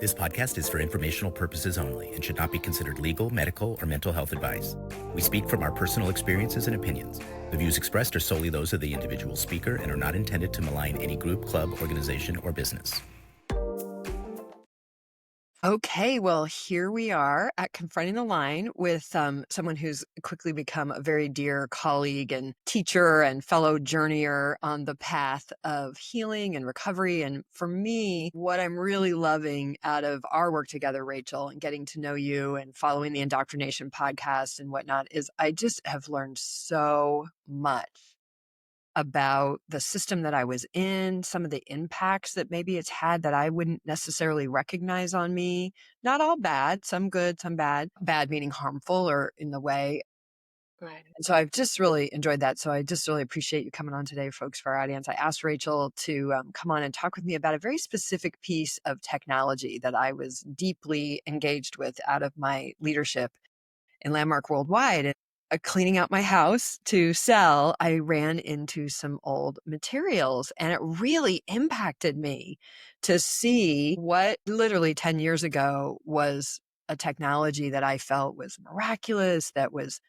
This podcast is for informational purposes only and should not be considered legal, medical, or mental health advice. We speak from our personal experiences and opinions. The views expressed are solely those of the individual speaker and are not intended to malign any group, club, organization, or business. Okay, well, here we are at Confronting the Line with someone who's quickly become a very dear colleague and teacher and fellow journeyer on the path of healing and recovery. And for me, what I'm really loving out of our work together, Rachel, and getting to know you and following the Indoctrination podcast and whatnot is I just have learned so much about the system that I was in, some of the impacts that maybe it's had that I wouldn't necessarily recognize on me. Not all bad, some good, some bad. Bad meaning harmful or in the way. Right. And so I've just really enjoyed that. So I just really appreciate you coming on today, folks, for our audience. I asked Rachel to come on and talk with me about a very specific piece of technology that I was deeply engaged with out of my leadership in Landmark Worldwide. And cleaning out my house to sell, I ran into some old materials, and it really impacted me to see what literally 10 years ago was a technology that I felt was miraculous, that was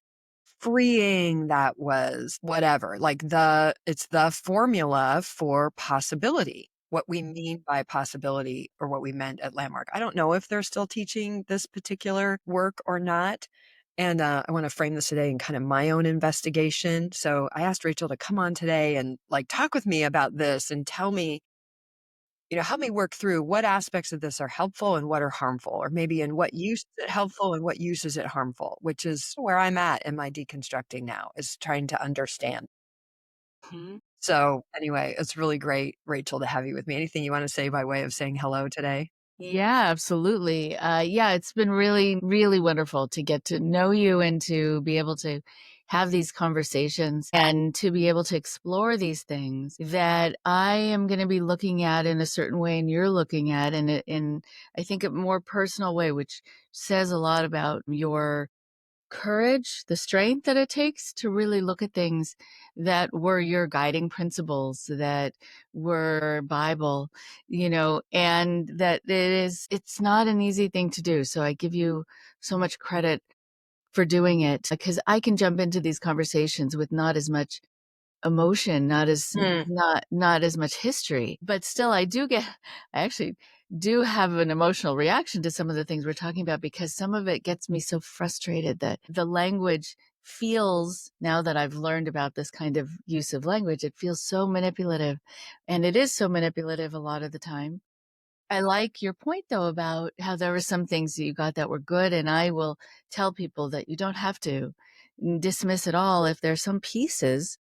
freeing, that was whatever. It's the formula for possibility. What we mean by possibility or what we meant at Landmark. I don't know if they're still teaching this particular work or not. And I want to frame this today in kind of my own investigation. So I asked Rachel to come on today and talk with me about this and tell me, help me work through what aspects of this are helpful and what are harmful, or maybe in what use is it helpful and what use is it harmful, which is where I'm at in my deconstructing now, is trying to understand. Mhm. So anyway, it's really great, Rachel, to have you with me. Anything you want to say by way of saying hello today? Yeah, absolutely. Yeah, it's been really, really wonderful to get to know you and to be able to have these conversations and to be able to explore these things that I am going to be looking at in a certain way and you're looking at in I think a more personal way, which says a lot about your courage, the strength that it takes to really look at things that were your guiding principles, that were Bible, and that it's not an easy thing to do. So I give you so much credit for doing it because I can jump into these conversations with not as much emotion, not as much history, but still I actually do have an emotional reaction to some of the things we're talking about because some of it gets me so frustrated that the language feels, now that I've learned about this kind of use of language, it feels so manipulative, and it is so manipulative a lot of the time. I like your point though about how there were some things that you got that were good, and I will tell people that you don't have to dismiss it all if there's some pieces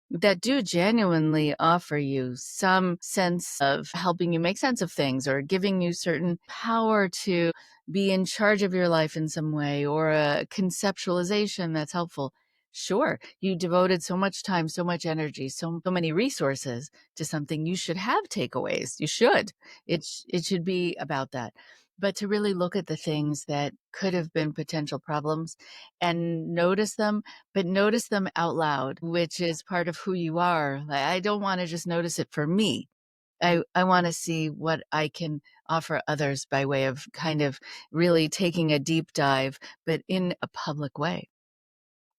that do genuinely offer you some sense of helping you make sense of things or giving you certain power to be in charge of your life in some way or a conceptualization that's helpful. Sure, you devoted so much time, so much energy, so many resources to something. You should have takeaways. You should. It should be about that. But to really look at the things that could have been potential problems and notice them, but notice them out loud, which is part of who you are. I don't want to just notice it for me. I want to see what I can offer others by way of kind of really taking a deep dive, but in a public way.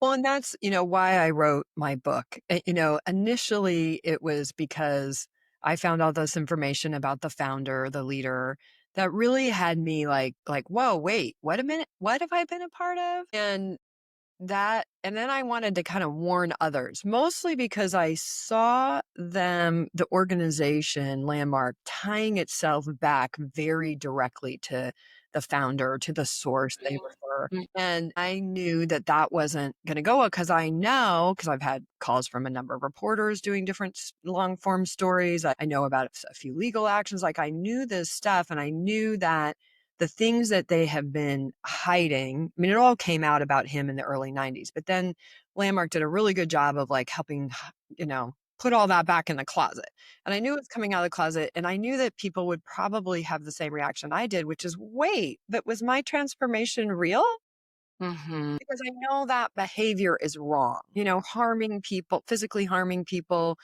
Well, and that's, why I wrote my book. Initially it was because I found all this information about the founder, the leader, that really had me whoa, wait, what a minute, what have I been a part of? And then I wanted to kind of warn others, mostly because I saw the organization Landmark tying itself back very directly to the founder, to the source they refer. Mm. And I knew that that wasn't going to go well because because I've had calls from a number of reporters doing different long form stories. I know about a few legal actions. I knew this stuff, and I knew that the things that they have been hiding, I mean, it all came out about him in the early 90s, but then Landmark did a really good job of helping, put all that back in the closet. And I knew it was coming out of the closet, and I knew that people would probably have the same reaction I did, which is, wait, but was my transformation real? Mm-hmm. Because I know that behavior is wrong, harming people, physically harming people,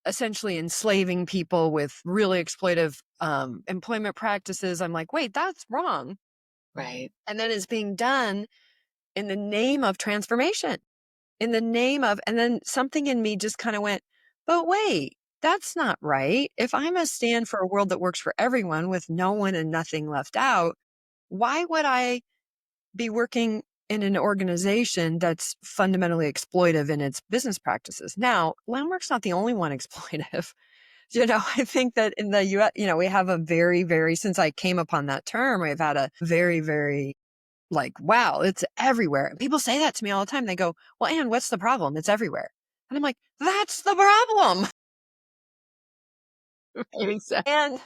essentially enslaving people with really exploitive employment practices. I'm like, wait, that's wrong. Right. And then it's being done in the name of transformation, in the name of, and then something in me just kind of went, but wait, that's not right. If I must stand for a world that works for everyone with no one and nothing left out, why would I be working in an organization that's fundamentally exploitive in its business practices? Now, Landmark's not the only one exploitive. I think that in the US, we have a very, very, since I came upon that term, we've had a very, very like, wow, it's everywhere. And people say that to me all the time. They go, well, Anne, what's the problem? It's everywhere. And I'm like, that's the problem. Right, exactly. And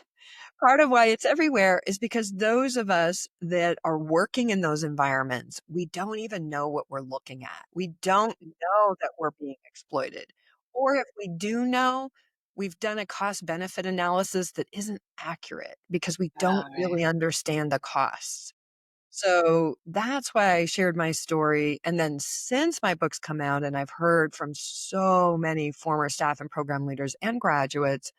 part of why it's everywhere is because those of us that are working in those environments, we don't even know what we're looking at. We don't know that we're being exploited. Or if we do know, we've done a cost benefit analysis that isn't accurate because we don't All right. really understand the costs. So that's why I shared my story. And then since my book's come out and I've heard from so many former staff and program leaders and graduates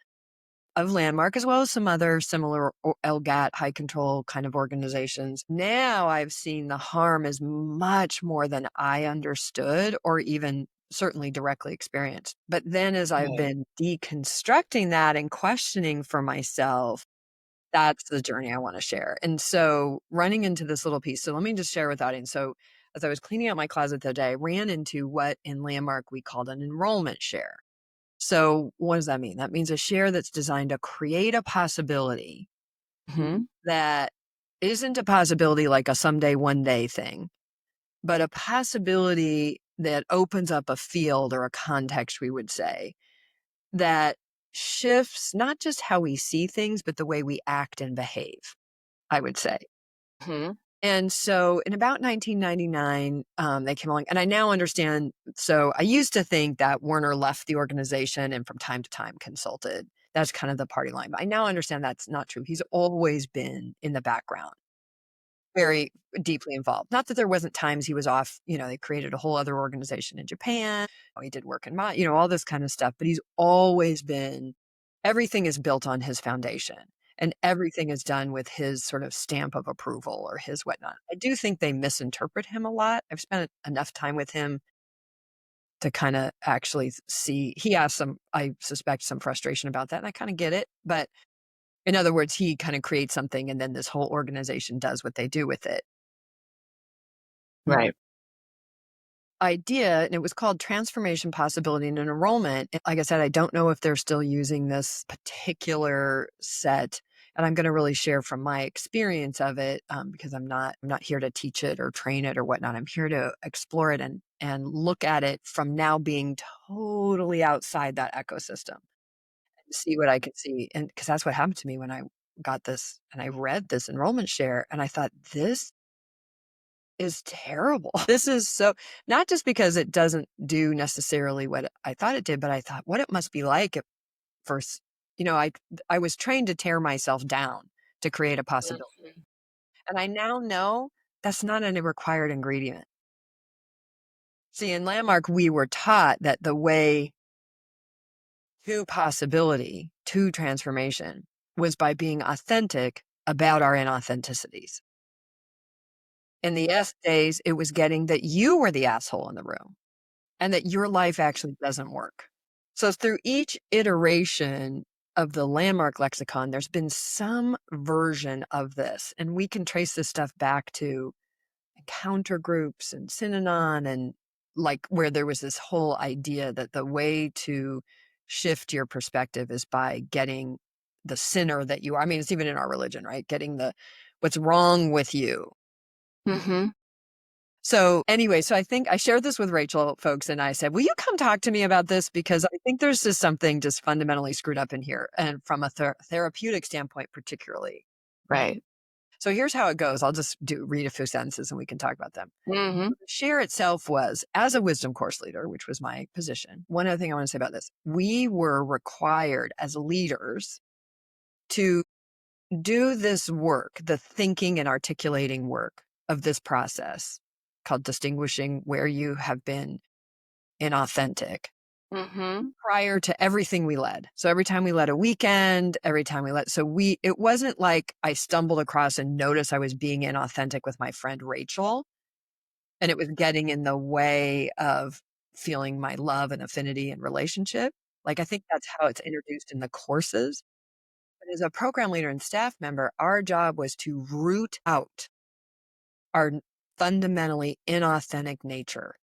of Landmark, as well as some other similar LGAT high control kind of organizations. Now I've seen the harm is much more than I understood or even certainly directly experienced. But then as I've Right. been deconstructing that and questioning for myself, that's the journey I want to share. And so running into this little piece, so let me just share with the audience. So as I was cleaning out my closet the other day, I ran into what in Landmark we called an enrollment share. So what does that mean? That means a share that's designed to create a possibility Hmm. that isn't a possibility like a someday, one day thing, but a possibility that opens up a field or a context, we would say, that shifts not just how we see things, but the way we act and behave, I would say. Hmm. And so in about 1999, they came along, and I now understand. So I used to think that Werner left the organization and from time to time consulted. That's kind of the party line. But I now understand that's not true. He's always been in the background, very deeply involved. Not that there wasn't times he was off, they created a whole other organization in Japan. He did work in all this kind of stuff, but he's always been, everything is built on his foundation and everything is done with his sort of stamp of approval or his whatnot. I do think they misinterpret him a lot. I've spent enough time with him to kind of actually see, he has some, I suspect some frustration about that. And I kind of get it. But in other words, he kind of creates something and then this whole organization does what they do with it. Right. Idea, and it was called Transformation, Possibility, and Enrollment. Like I said, I don't know if they're still using this particular set, and I'm going to really share from my experience of it because I'm not here to teach it or train it or whatnot. I'm here to explore it and look at it from now being totally outside that ecosystem, see what I can see, and because that's what happened to me when I got this and I read this enrollment share, and I thought this is terrible. This is so, not just because it doesn't do necessarily what I thought it did, but I thought what it must be like if first, I was trained to tear myself down to create a possibility. Mhm. And I now know that's not a required ingredient. See, in Landmark, we were taught that the way to possibility, to transformation, was by being authentic about our inauthenticities. In the S days, it was getting that you were the asshole in the room and that your life actually doesn't work. So through each iteration of the Landmark lexicon, there's been some version of this. And we can trace this stuff back to encounter groups and Synanon and like where there was this whole idea that the way to shift your perspective is by getting the sinner that you are. I mean, it's even in our religion, right? Getting what's wrong with you. Mhm. So anyway, so I think I shared this with Rachel folks and I said, will you come talk to me about this? Because I think there's just something just fundamentally screwed up in here. And from a therapeutic standpoint, particularly. Right. So here's how it goes. I'll just read a few sentences and we can talk about them. Mhm. The share itself was, as a wisdom course leader, which was my position. One other thing I want to say about this, we were required as leaders to do this work, the thinking and articulating work of this process called distinguishing where you have been inauthentic Mhm. prior to everything we led. So every time we led a weekend, every time we led, it wasn't like I stumbled across and noticed I was being inauthentic with my friend Rachel, and it was getting in the way of feeling my love and affinity and relationship. Like, I think that's how it's introduced in the courses. But as a program leader and staff member, our job was to root out our fundamentally inauthentic nature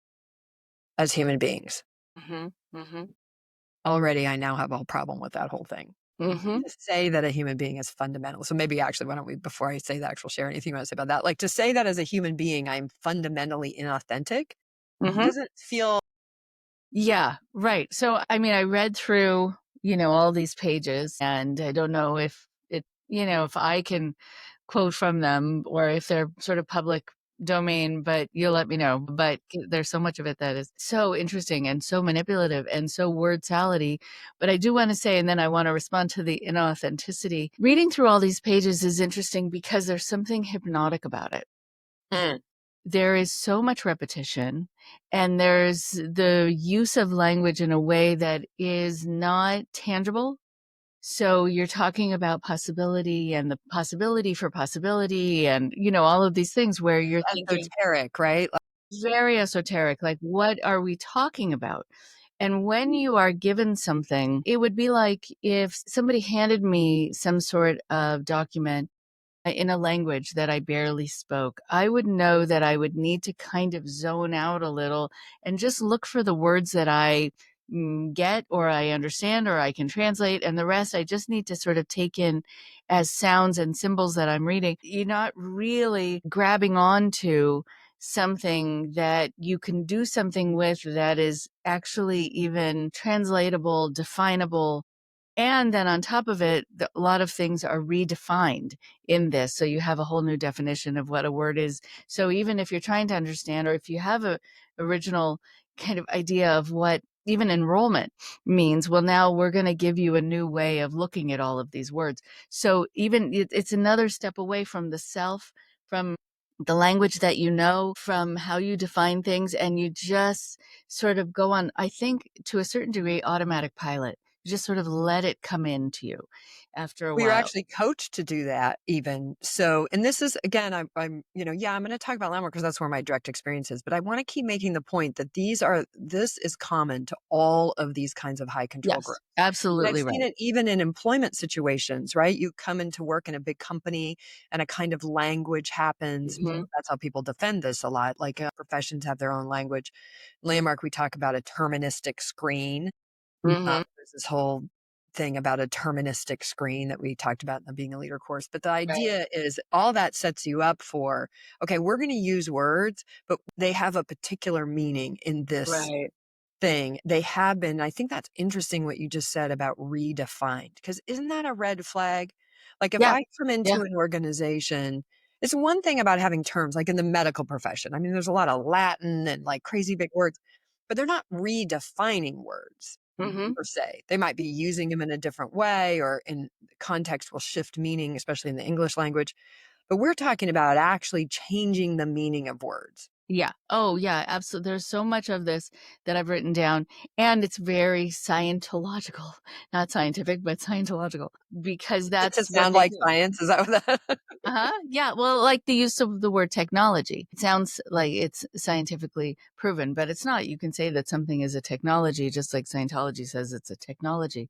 as human beings. Mhm. Mhm. Already, I now have a problem with that whole thing. Mhm. To say that a human being is fundamental. So maybe actually, why don't we, before I say the actual share, anything you want to say about that? Like, to say that as a human being, I'm fundamentally inauthentic Mhm. doesn't feel. Yeah, right. So, I mean, I read through, all these pages, and I don't know if if I can quote from them or if they're sort of public domain, but you'll let me know. But there's so much of it that is so interesting and so manipulative and so word salady. But I do want to say, and then I want to respond to the inauthenticity. Reading through all these pages is interesting because there's something hypnotic about it. Mm. There is so much repetition, and there's the use of language in a way that is not tangible. So you're talking about possibility and the possibility for possibility and, all of these things where you're thinking Esoteric, right? Like, very esoteric, like, what are we talking about? And when you are given something, it would be like if somebody handed me some sort of document in a language that I barely spoke. I would know that I would need to kind of zone out a little and just look for the words that I get or I understand or I can translate. And the rest I just need to sort of take in as sounds and symbols that I'm reading. You're not really grabbing onto something that you can do something with that is actually even translatable, definable, and then on top of it, a lot of things are redefined in this. So you have a whole new definition of what a word is. So even if you're trying to understand, or if you have a original kind of idea of what even enrollment means, well, now we're going to give you a new way of looking at all of these words. So even it's another step away from the self, from the language that you know, from how you define things, and you just sort of go on, I think, to a certain degree, automatic pilot. You just sort of let it come into you after a we are while. actually coached to do that even. So, and this is, again, I'm, yeah, I'm going to talk about landmark because that's where my direct experience is, but I want to keep making the point that this is common to all of these kinds of high control Yes, groups. And I've absolutely seen right. it even in employment situations, right? You come into work in a big company and a kind of language happens. Mhm. That's how people defend this a lot. Like, professions have their own language. Landmark, we talk about a deterministic screen. Mhm. There's this whole thing about a deterministic screen that we talked about in the Being a Leader course. But the Right. idea is all that sets you up for, okay, we're going to use words, but they have a particular meaning in this Right. thing. They have been. I think that's interesting what you just said about redefined, because isn't that a red flag? Like, if Yeah. I come Yeah. into an organization, it's one thing about having terms like in the medical profession. I mean, there's a lot of Latin and like crazy big words, but they're not redefining words Mhm. per se. They might be using them in a different way, or in context will shift meaning, especially in the English language. But we're talking about actually changing the meaning of words. Yeah. Oh, yeah, absolutely. There's so much of this that I've written down, and it's very scientological. Not scientific, but scientological, because Does that's it what sound they like do. science? Is that what that? Uh-huh. Yeah. Well, like the use of the word technology. It sounds like it's scientifically proven, but it's not. You can say that something is a technology, just like Scientology says it's a technology.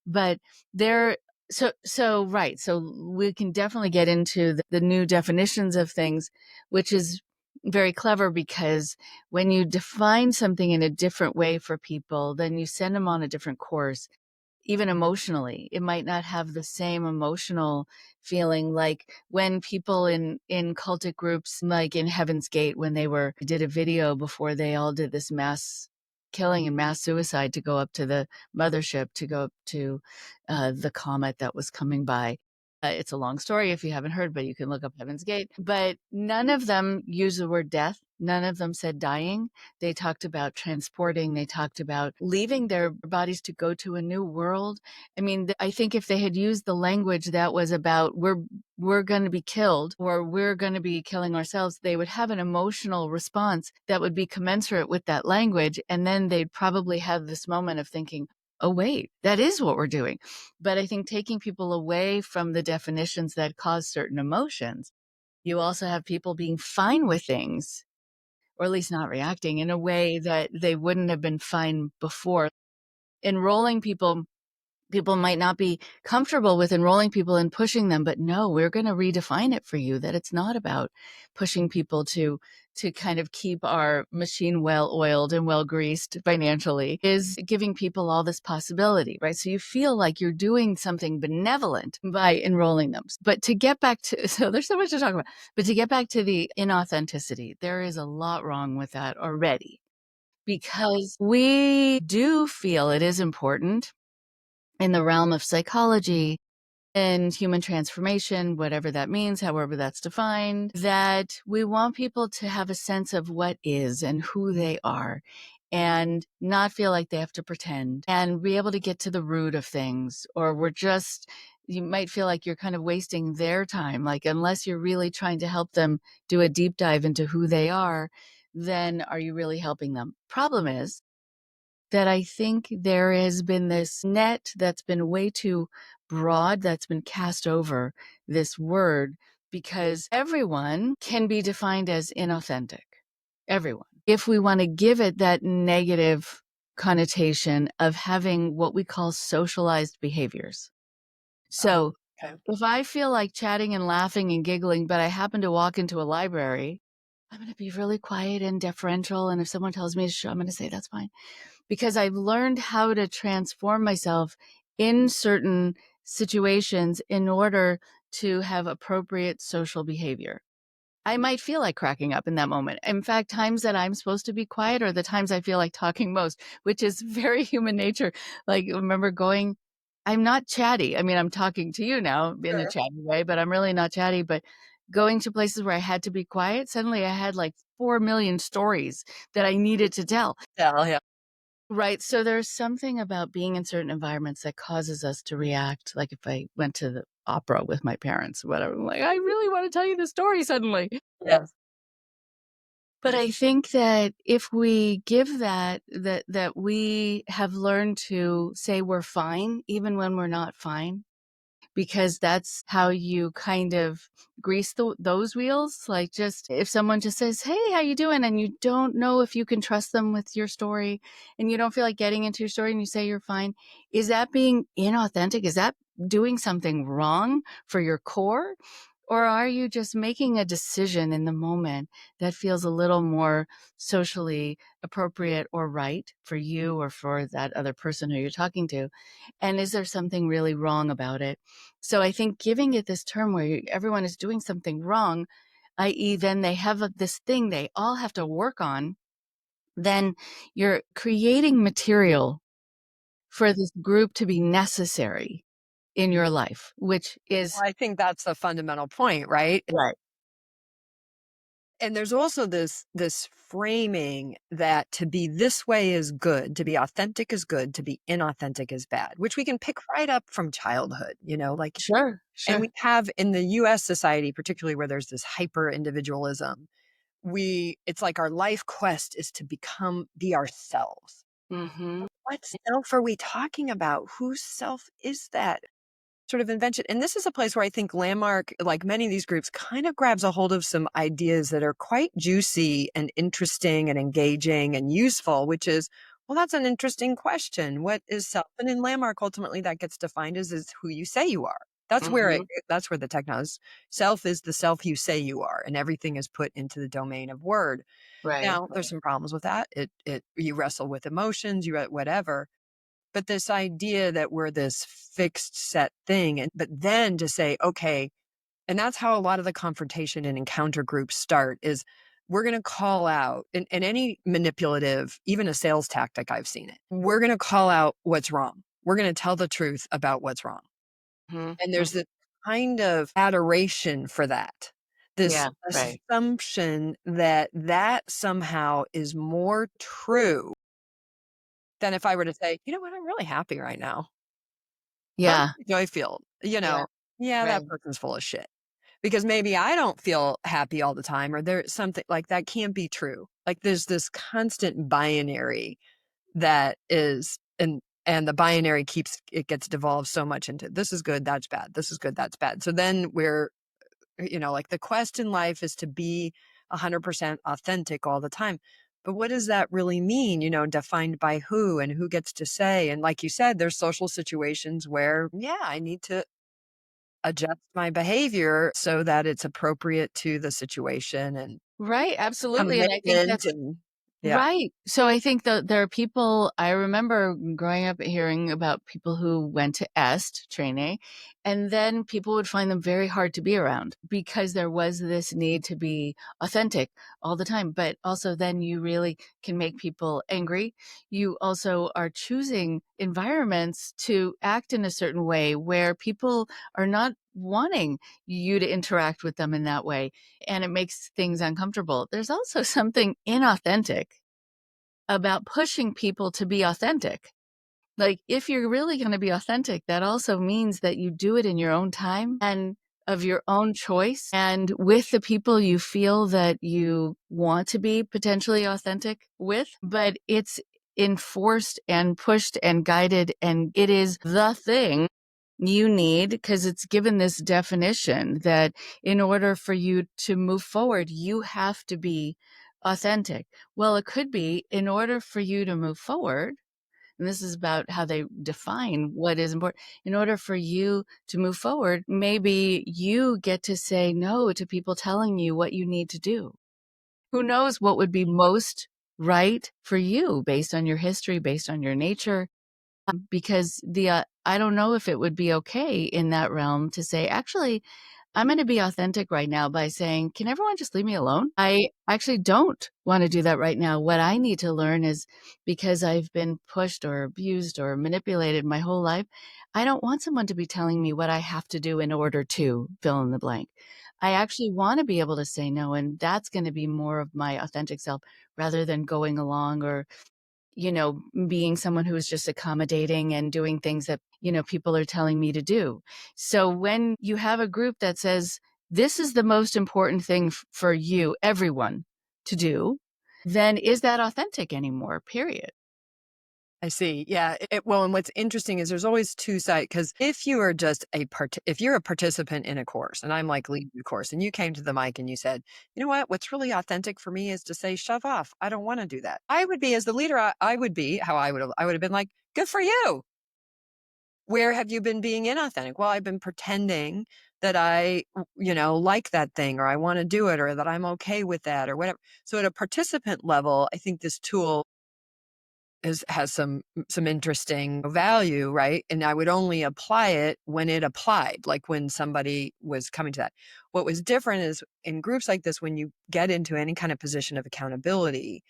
But there, so right. So we can definitely get into the new definitions of things, which is very clever because when you define something in a different way for people, then you send them on a different course even emotionally. It might not have the same emotional feeling like when people in cultic groups, like in Heaven's Gate, when they did a video before they all did this mass killing and mass suicide to go up to the mothership, to go up to the comet that was coming by. It's a long story if you haven't heard, but you can look up Heaven's Gate. But none of them used the word death. None of them said dying. They talked about transporting. They talked about leaving their bodies to go to a new world. I mean, I think if they had used the language that was about we're going to be killed or we're going to be killing ourselves, they would have an emotional response that would be commensurate with that language. And then they'd probably have this moment of thinking, oh, wait, that is what we're doing. But I think taking people away from the definitions that cause certain emotions, you also have people being fine with things, or at least not reacting in a way that they wouldn't have been fine before. Enrolling people might not be comfortable with enrolling people and pushing them, but no, we're going to redefine it for you, that it's not about pushing people to kind of keep our machine well oiled and well greased financially, is giving people all this possibility, right? So you feel like you're doing something benevolent by enrolling them. But to get back to, so there's so much to talk about, but to get back to the inauthenticity, there is a lot wrong with that already, because we do feel it is important in the realm of psychology and human transformation, whatever that means, however that's defined, that we want people to have a sense of what is and who they are and not feel like they have to pretend and be able to get to the root of things. Or you might feel like you're kind of wasting their time. Like, unless you're really trying to help them do a deep dive into who they are, then are you really helping them? Problem is, that I think there has been this net that's been way too broad that's been cast over this word, because everyone can be defined as inauthentic. Everyone. If we want to give it that negative connotation of having what we call socialized behaviors. So Okay. if I feel like chatting and laughing and giggling, but I happen to walk into a library, I'm going to be really quiet and deferential. And if someone tells me to shut, I'm going to say, that's fine, because I've learned how to transform myself in certain situations in order to have appropriate social behavior. I might feel like cracking up in that moment. In fact, times that I'm supposed to be quiet are the times I feel like talking most, which is very human nature. Like, remember I'm not chatty. I mean, I'm talking to you now in a Sure. chatty way, but I'm really not chatty. But going to places where I had to be quiet, suddenly I had like 4 million stories that I needed to tell. Yeah. Right. So there's something about being in certain environments that causes us to react. Like if I went to the opera with my parents or whatever, I'm like, I really want to tell you the story suddenly. Yes. But I think that if we give that we have learned to say we're fine, even when we're not fine, because that's how you kind of grease those wheels. Like, just if someone just says, hey, how you doing? And you don't know if you can trust them with your story and you don't feel like getting into your story and you say you're fine. Is that being inauthentic? Is that doing something wrong for your core? Or are you just making a decision in the moment that feels a little more socially appropriate or right for you or for that other person who you're talking to? And is there something really wrong about it? So I think giving it this term where everyone is doing something wrong, i.e., then they have this thing they all have to work on, then you're creating material for this group to be necessary in your life, which is Well, I think that's the fundamental point, right? right. And there's also this framing that to be this way is good, to be authentic is good, to be inauthentic is bad, which we can pick right up from childhood, like, Sure, and sure. we have in the US society, particularly where there's this hyper individualism, it's like our life quest is to be ourselves. Mm-hmm. What self are we talking about? Whose self is that? Sort of invention. And this is a place where I think Landmark, like many of these groups, kind of grabs a hold of some ideas that are quite juicy and interesting and engaging and useful, which is, well, that's an interesting question. What is self? And in Landmark, ultimately, that gets defined as who you say you are. Mm-hmm. That's where the techno is. Self is the self you say you are, and everything is put into the domain of word. Right. Now, there's some problems with that. You wrestle with emotions, whatever. But this idea that we're this fixed set thing, but then to say, okay, and that's how a lot of the confrontation and encounter groups start is we're going to call out in any manipulative, even a sales tactic, I've seen it. We're going to call out what's wrong. We're going to tell the truth about what's wrong. And Mm-hmm. there's kind of adoration for that, this Yeah, right. assumption that that somehow is more true than if I were to say, "You know what? I'm really happy right now. How Yeah, do I feel?" yeah, Yeah, that right. person's full of shit. Because maybe I don't feel happy all the time, or there's something like that can't be true. Like there's this constant binary that is, and the binary it gets devolved so much into this is good, that's bad. This is good, that's bad. So then like the quest in life is to be 100% authentic all the time. But what does that really mean? Defined by who and who gets to say? And like you said, there's social situations where, yeah, I need to adjust my behavior so that it's appropriate to the situation and Right, absolutely, and I think commitment that's and yeah. right. So I think that there are people I remember growing up hearing about people who went to EST training, and then people would find them very hard to be around because there was this need to be authentic all the time. But also, then you really can make people angry. You also are choosing environments to act in a certain way where people are not wanting you to interact with them in that way, and it makes things uncomfortable. There's also something inauthentic about pushing people to be authentic. Like, if you're really going to be authentic, that also means that you do it in your own time and of your own choice and with the people you feel that you want to be potentially authentic with. But it's enforced and pushed and guided, and it is the thing you need because it's given this definition that in order for you to move forward, you have to be authentic. Well, it could be in order for you to move forward, and this is about how they define what is important. In order for you to move forward, maybe you get to say no to people telling you what you need to do. Who knows what would be most right for you based on your history, based on your nature, because I don't know if it would be okay in that realm to say, actually, I'm going to be authentic right now by saying, can everyone just leave me alone? I actually don't want to do that right now. What I need to learn is because I've been pushed or abused or manipulated my whole life, I don't want someone to be telling me what I have to do in order to fill in the blank. I actually want to be able to say no, and that's going to be more of my authentic self rather than going along or being someone who is just accommodating and doing things that, people are telling me to do. So when you have a group that says, this is the most important thing for you, everyone, to do, then is that authentic anymore? Period. I see. Yeah. Well, and what's interesting is there's always two sides, because if you are just if you're a participant in a course and I'm like leading the course and you came to the mic and you said, you know what, what's really authentic for me is to say, shove off. I don't want to do that. I would be, as the leader, I would be how I would have been like, good for you. Where have you been being inauthentic? Well, I've been pretending that I, like that thing, or I want to do it, or that I'm okay with that, or whatever. So at a participant level, I think this tool has some interesting value, right? And I would only apply it when it applied, like when somebody was coming to that. What was different is in groups like this, when you get into any kind of position of accountability,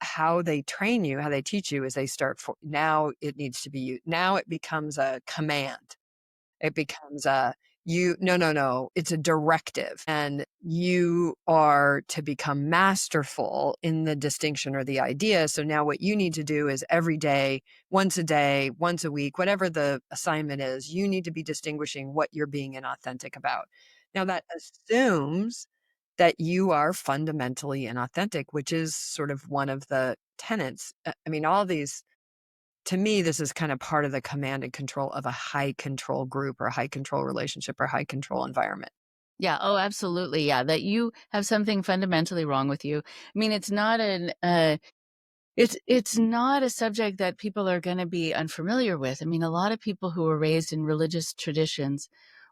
how they train you, how they teach you is they start now it needs to be you. Now it becomes a command. It becomes a no, no, no. It's a directive. And you are to become masterful in the distinction or the idea. So now what you need to do is every day, once a day, once a week, whatever the assignment is, you need to be distinguishing what you're being inauthentic about. Now that assumes that you are fundamentally inauthentic, which is sort of one of the tenets. I mean, all these, to me, this is kind of part of the command and control of a high control group or high control relationship or high control environment. Yeah. Oh, absolutely. Yeah. That you have something fundamentally wrong with you. I mean, it's not a subject that people are going to be unfamiliar with. I mean, a lot of people who are raised in religious traditions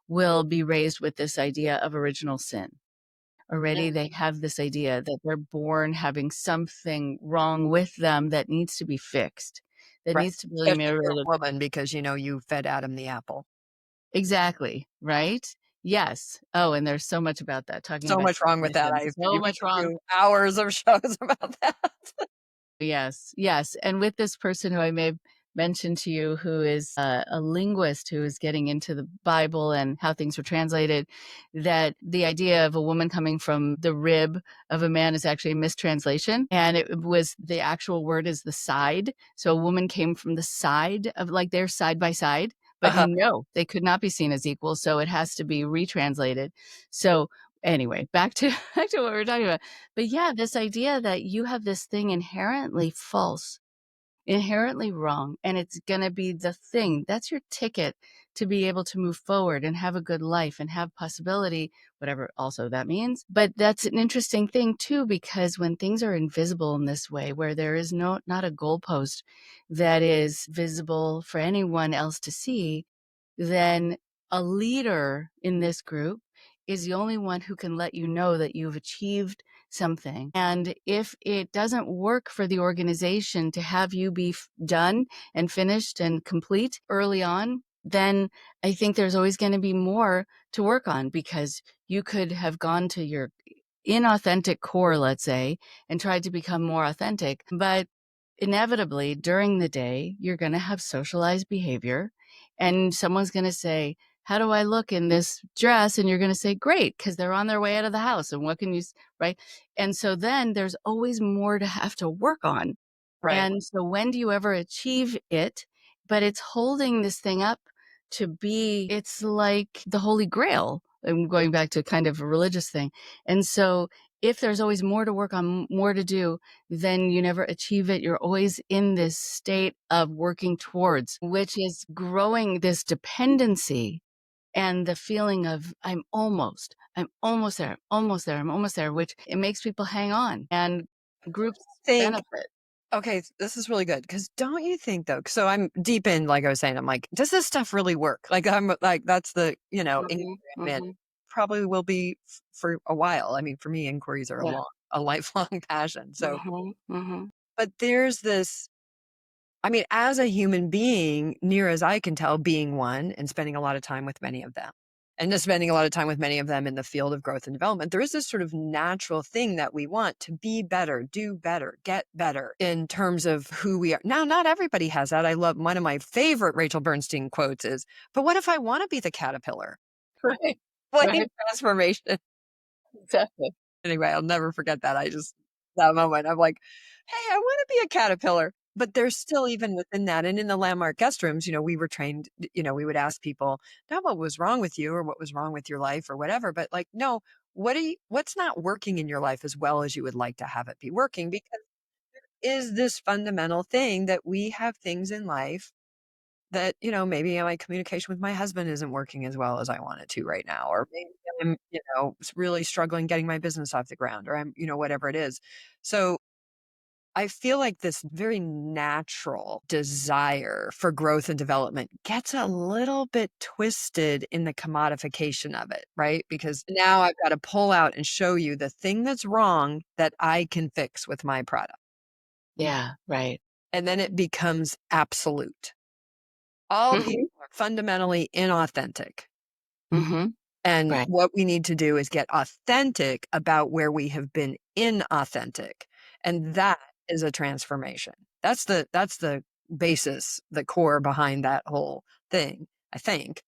will be raised with this idea of original sin. Yeah. Already they have this idea that they're born having something wrong with them that needs to be fixed, that Right. needs to be Especially if you're mirrored. a woman because, you fed Adam the apple. Exactly, right? Yes. Oh, and there's so much about that, talking So about much wrong with that. definitions. So We much could wrong. do hours of shows about that. Yes, yes. And with this person who I may mention to you, who is a linguist who is getting into the Bible and how things were translated, that the idea of a woman coming from the rib of a man is actually a mistranslation. And it was, the actual word is the side. So a woman came from the side of, like, they're side by side, but Uh-huh. no, they could not be seen as equal. So it has to be retranslated. So anyway, back to back to what we were talking about. But yeah, this idea that you have this thing inherently false, inherently wrong, and it's going to be the thing that's your ticket to be able to move forward and have a good life and have possibility, whatever also that means. But that's an interesting thing too, because when things are invisible in this way, where there is not a goalpost that is visible for anyone else to see, then a leader in this group is the only one who can let you know that you've achieved something. And if it doesn't work for the organization to have you be done and finished and complete early on, then I think there's always going to be more to work on, because you could have gone to your inauthentic core, let's say, and tried to become more authentic. But inevitably, during the day, you're going to have socialized behavior, and someone's going to say, how do I look in this dress? And you're going to say, great, because they're on their way out of the house. And what can you, right? And so then there's always more to have to work on. Right. And so when do you ever achieve it? But it's holding this thing up to be, it's like the Holy Grail. I'm going back to kind of a religious thing. And so if there's always more to work on, more to do, then you never achieve it. You're always in this state of working towards, which is growing this dependency and the feeling of I'm almost there, almost there, I'm almost there, which it makes people hang on, and groups Think, benefit. okay, this is really good, because don't you think though? So I'm deep in, like I was saying, I'm like, does this stuff really work? Like I'm like, that's the inquiry Mhm, I'm in. mhm. Probably will be for a while. I mean, for me, inquiries are Yeah. a lifelong passion. So, Mhm, mhm. but there's this. I mean, as a human being, near as I can tell, being one and spending a lot of time with many of them, and just spending a lot of time with many of them in the field of growth and development, there is this sort of natural thing that we want to be better, do better, get better in terms of who we are. Now, not everybody has that. I love, one of my favorite Rachel Bernstein quotes is, but what if I want to be the caterpillar? Right, What right, transformation? exactly. Anyway, I'll never forget that. I just, that moment, I'm like, hey, I want to be a caterpillar. But there's still, even within that, and in the landmark guest rooms, we were trained, we would ask people, not what was wrong with you or what was wrong with your life or whatever, but like, no, what's not working in your life as well as you would like to have it be working? Because is this fundamental thing that we have things in life that, maybe my communication with my husband isn't working as well as I want it to right now, or maybe I'm, really struggling getting my business off the ground, or I'm, whatever it is. So I feel like this very natural desire for growth and development gets a little bit twisted in the commodification of it, right? Because now I've got to pull out and show you the thing that's wrong that I can fix with my product. Yeah, right. And then it becomes absolute. All Mhm, people are fundamentally inauthentic. mhm. And Right. what we need to do is get authentic about where we have been inauthentic. And that is a transformation. That's the basis, the core behind that whole thing, I think.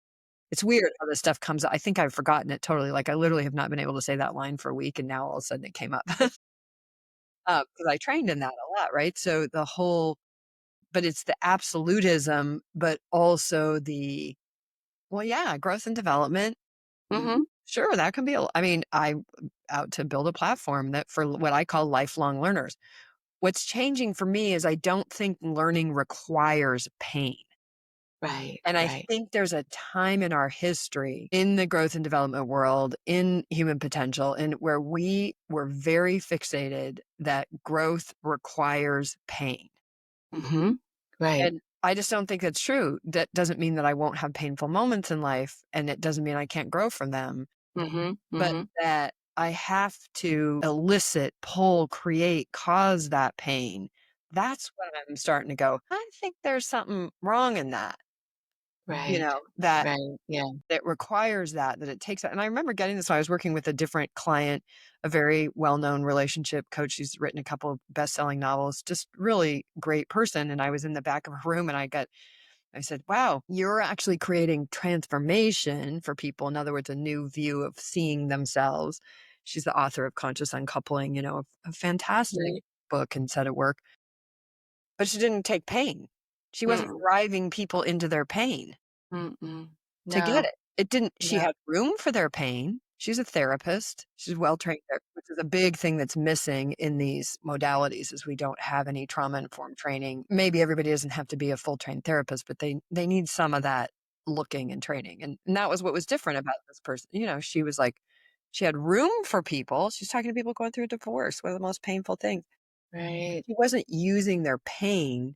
It's weird how this stuff comes. I think I've forgotten it totally. Like I literally have not been able to say that line for a week, and now all of a sudden it came up. Because I trained in that a lot, right? So the whole, but it's the absolutism, but also the, well, yeah, growth and development. Mhm. Sure, that can be I mean, I'm out to build a platform that for what I call lifelong learners. What's changing for me is I don't think learning requires pain. Right, And I right. think there's a time in our history, in the growth and development world, in human potential, and where we were very fixated that growth requires pain. Mhm. Right. And I just don't think that's true. That doesn't mean that I won't have painful moments in life, and it doesn't mean I can't grow from them. Mhm, But mhm. that I have to elicit, pull, create, cause that pain. That's when I'm starting to go, I think there's something wrong in that. Right. that Right. Yeah. it requires that it takes that. And I remember getting this when I was working with a different client, a very well-known relationship coach. She's written a couple of best-selling novels, just really great person. And I was in the back of a room and I said, wow, you're actually creating transformation for people. In other words, a new view of seeing themselves. She's the author of Conscious Uncoupling, a fantastic Right. book and set of work. But she didn't take pain. She wasn't Mm. driving people into their pain Mm-mm. to get No. it. It didn't She No. had room for their pain. She's a therapist. She's well-trained there, which is a big thing that's missing in these modalities is we don't have any trauma-informed training. Maybe everybody doesn't have to be a full-trained therapist, but they need some of that looking and training. And that was what was different about this person. She was like, she had room for people. She's talking to people going through a divorce, one of the most painful things. Right. She wasn't using their pain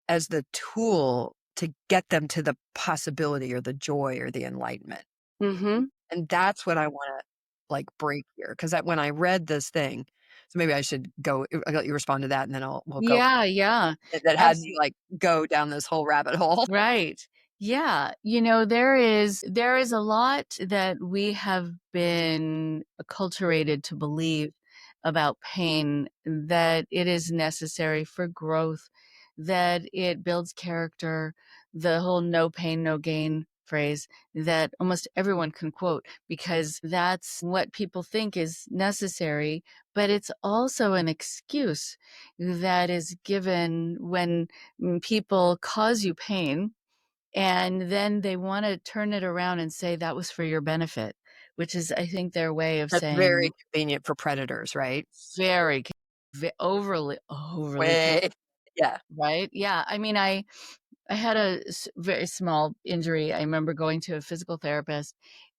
as the tool to get them to the possibility or the joy or the enlightenment. Mm-hmm. And that's what I wanna, like, break here, 'cause when I read this thing, so maybe I should I'll let you respond to that, and then we'll go Yeah. Yeah. that had me, like, go down this whole rabbit hole. Right. Yeah. There is a lot that we have been acculturated to believe about pain, that it is necessary for growth, that it builds character, the whole no pain, no gain phrase that almost everyone can quote because that's what people think is necessary, but it's also an excuse that is given when people cause you pain and then they want to turn it around and say that was for your benefit, which is, I think, their way of That's very saying convenient for predators, right? very, overly, Way Yeah. right? Yeah. I mean, I had a very small injury. I remember going to a physical therapist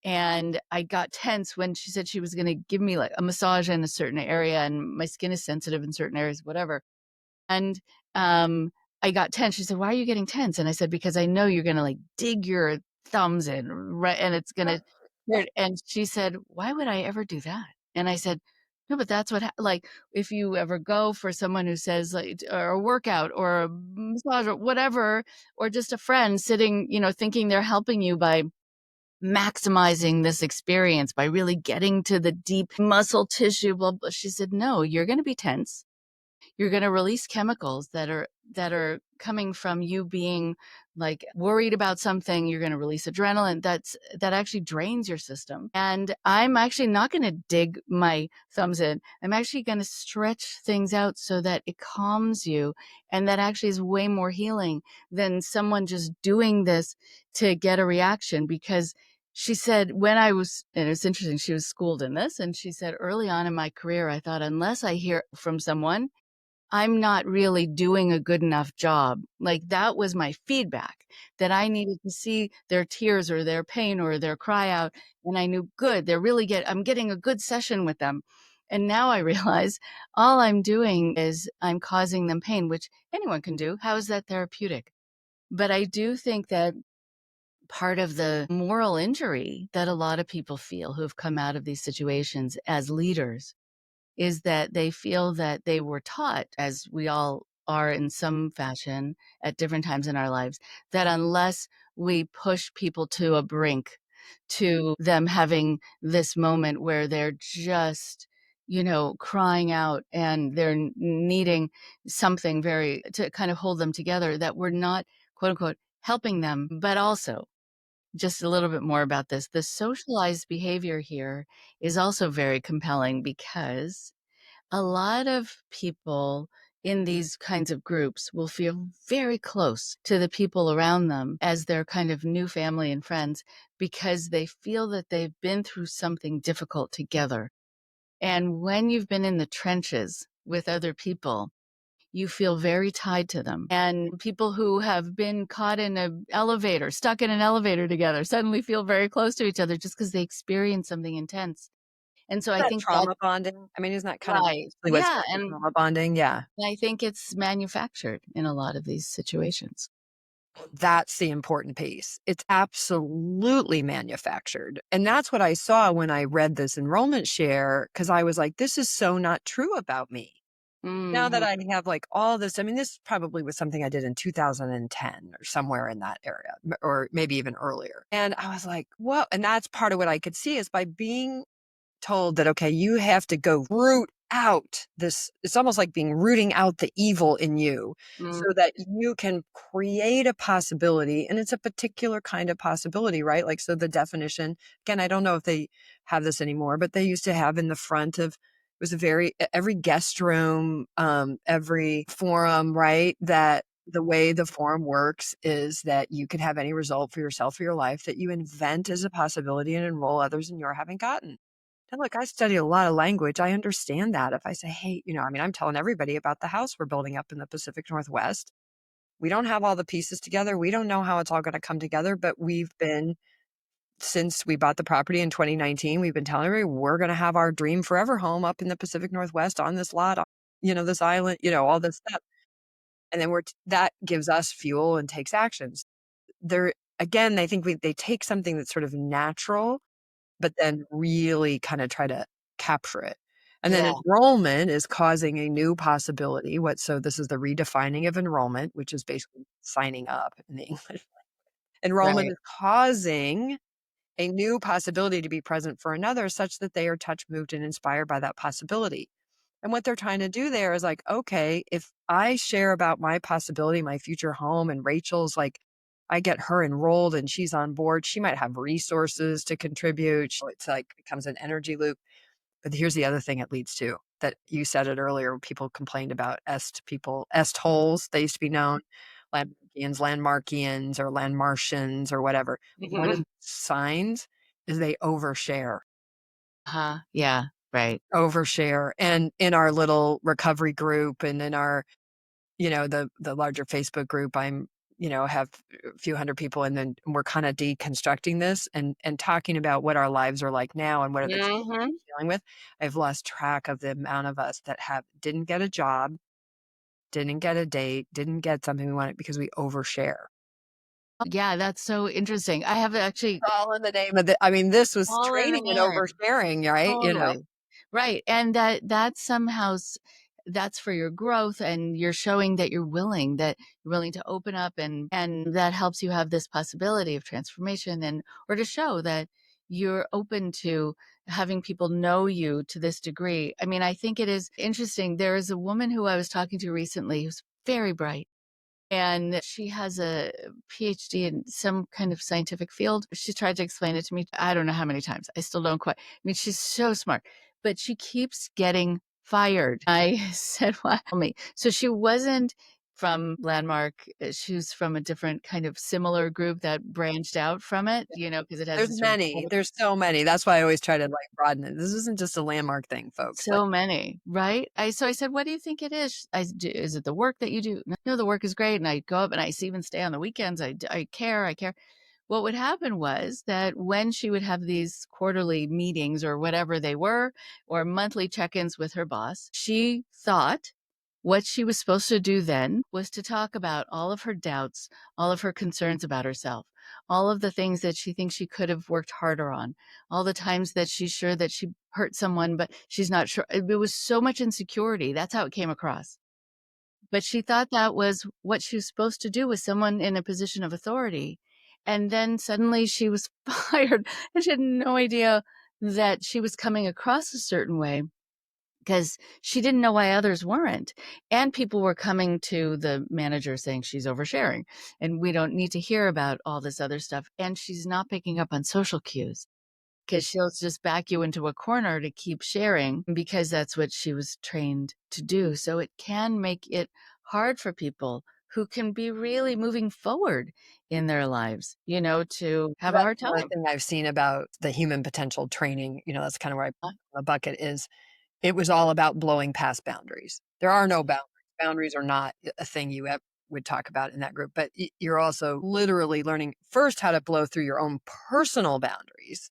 and I got tense when she said she was going to give me like a massage in a certain area and my skin is sensitive in certain areas, whatever. And, I got tense. She said, "Why are you getting tense?" And I said, "Because I know you're gonna, like, dig your thumbs in, right, and it's gonna hurt." And she said, "Why would I ever do that?" And I said, "No, but that's what like, if you ever go for someone who says, like or a workout or a massage or whatever, or just a friend sitting, thinking they're helping you by maximizing this experience, by really getting to the deep muscle tissue, blah, blah." She said, "No, you're gonna be tense. You're going to release chemicals that are coming from you being like worried about something. You're going to release adrenaline that actually drains your system, and I'm actually not going to dig my thumbs in. I'm actually going to stretch things out so that it calms you, and that actually is way more healing than someone just doing this to get a reaction." Because she said, and it's interesting, she was schooled in this, and she said, early on in my career, I thought, unless I hear from someone, I'm not really doing a good enough job. Like, that was my feedback, that I needed to see their tears or their pain or their cry out, and I knew, good, I'm getting a good session with them. And now I realize all I'm doing is I'm causing them pain, which anyone can do. How is that therapeutic? But I do think that part of the moral injury that a lot of people feel who've come out of these situations as leaders is that they feel that they were taught, as we all are in some fashion at different times in our lives, that unless we push people to a brink, to them having this moment where they're just, crying out and they're needing something very to kind of hold them together, that we're not, quote unquote, helping them. But also, just a little bit more about this. The socialized behavior here is also very compelling because a lot of people in these kinds of groups will feel very close to the people around them as their kind of new family and friends because they feel that they've been through something difficult together. And when you've been in the trenches with other people, you feel very tied to them. And people who have been caught in an elevator, stuck in an elevator together, suddenly feel very close to each other just because they experienced something intense. And so I That think that trauma bonding? I mean, isn't that kind of right. what's Yeah, called and trauma bonding? Yeah. I think it's manufactured in a lot of these situations. That's the important piece. It's absolutely manufactured. And that's what I saw when I read this enrollment share, because I was like, this is so not true about me. Now that Mhm. I have like all this, I mean, this probably was something I did in 2010 or somewhere in that area, or maybe even earlier. And I was like, "What?" And that's part of what I could see is by being told that, okay, you have to go root out this. It's almost like being rooting out the evil in you so Mm. that you can create a possibility. And it's a particular kind of possibility, right? Like, so the definition, again, I don't know if they have this anymore, but they used to have in the front of, it was a very, every guest room, every forum, right? That the way the forum works is that you can have any result for yourself or your life that you invent as a possibility and enroll others in your having gotten. And look, I study a lot of language. I understand that. If I say, hey, I mean, I'm telling everybody about the house we're building up in the Pacific Northwest. We don't have all the pieces together. We don't know how it's all going to come together, but we've been, since we bought the property in 2019, we've been telling everybody we're going to have our dream forever home up in the Pacific Northwest on this lot, this island, all this stuff. And then that gives us fuel and takes actions. They're, again, I think they take something that's sort of natural but then really kind of try to capture it. And then Yeah. enrollment is causing a new possibility. So this is the redefining of enrollment, which is basically signing up in the English. Enrollment Right. is causing a new possibility to be present for another such that they are touched, moved, and inspired by that possibility. And what they're trying to do there is like, okay, if I share about my possibility, my future home, and Rachel's like, I get her enrolled and she's on board, she might have resources to contribute. It's like becomes an energy loop. But here's the other thing it leads to that you said it earlier when people complained about est holes. They used to be known landmarkians or landmartians or whatever. One of the signs is they overshare Uh-huh. Yeah. Right. overshare. And in our little recovery group and in our, the larger Facebook group, have a few hundred people, and then we're kind of deconstructing this and talking about what our lives are like now and what are the challenges Mhm. we're dealing with. I've lost track of the amount of us that didn't get a job, didn't get a date, didn't get something we wanted because we overshare. Yeah, that's so interesting. I have actually All in the name of I mean, this was all in the training in name. oversharing, right? Totally. Right, and that somehow that's for your growth, and you're showing that you're willing to open up, and that helps you have this possibility of transformation, and or to show that you're open to having people know you to this degree. I mean, I think it is interesting. There is a woman who I was talking to recently who's very bright, and she has a PhD in some kind of scientific field. She tried to explain it to me. I don't know how many times. I still don't quite. I mean, she's so smart, but she keeps getting fired. I said, "Why me?" So she wasn't from Landmark. She's from a different kind of similar group that branched out from it, because it has There's this sort of many. There's so many. That's why I always try to like broaden it. This isn't just a landmark thing, folks. Like so many, right? So I said, "What do you think it is?" Is it the work that you do?" No, the work is great, and I go up and I even stay on the weekends. I care. I care. What would happen was that when she would have these quarterly meetings or whatever they were, or monthly check ins with her boss, she thought what she was supposed to do then was to talk about all of her doubts, all of her concerns about herself, all of the things that she thinks she could have worked harder on, all the times that she's sure that she hurt someone, but she's not sure. It was so much insecurity. That's how it came across. But she thought that was what she was supposed to do with someone in a position of authority. And then suddenly she was fired, and she had no idea that she was coming across a certain way because she didn't know why others weren't. And people were coming to the manager saying she's oversharing and we don't need to hear about all this other stuff. And she's not picking up on social cues because she'll just back you into a corner to keep sharing because that's what she was trained to do. So it can make it hard for people who can be really moving forward in their lives, to have a that's hard another time. thing I've seen about the human potential training. That's kind of where I put the bucket is. It was all about blowing past boundaries. There are no boundaries. Boundaries are not a thing you would talk about in that group, but you're also literally learning first how to blow through your own personal boundaries.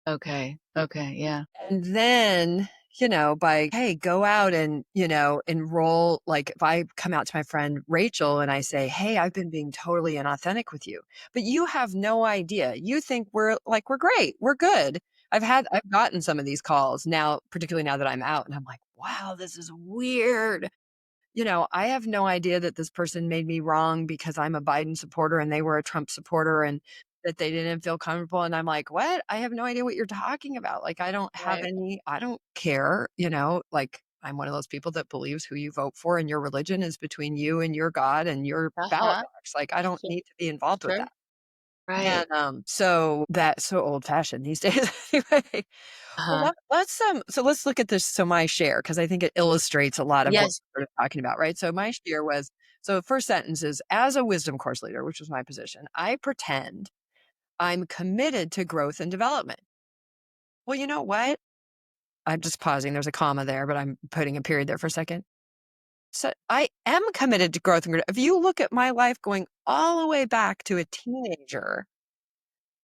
Okay. Okay. Yeah. And then, by, hey, go out and, enroll. Like if I come out to my friend Rachel and I say, hey, I've been being totally inauthentic with you, but you have no idea. You think we're great. We're good. I've gotten some of these calls now, particularly now that I'm out, and I'm like, wow, this is weird. I have no idea that this person made me wrong because I'm a Biden supporter and they were a Trump supporter and that they didn't feel comfortable. And I'm like, what? I have no idea what you're talking about. Like, Right. I don't care, like I'm one of those people that believes who you vote for and your religion is between you and your God and your ballot Uh-huh. box. Like, I don't Sure. need to be involved with Sure. that. Right. And so that's so old fashioned these days anyway. Well, Uh-huh. let's look at this. So my share, because I think it illustrates a lot of what Yes. we're talking about, right? So my share was, so first sentence is, as a wisdom course leader, which was my position, I pretend I'm committed to growth and development. Well, you know what? I'm just pausing. There's a comma there, but I'm putting a period there for a second. So I am committed to growth and growth. If you look at my life going all the way back to a teenager,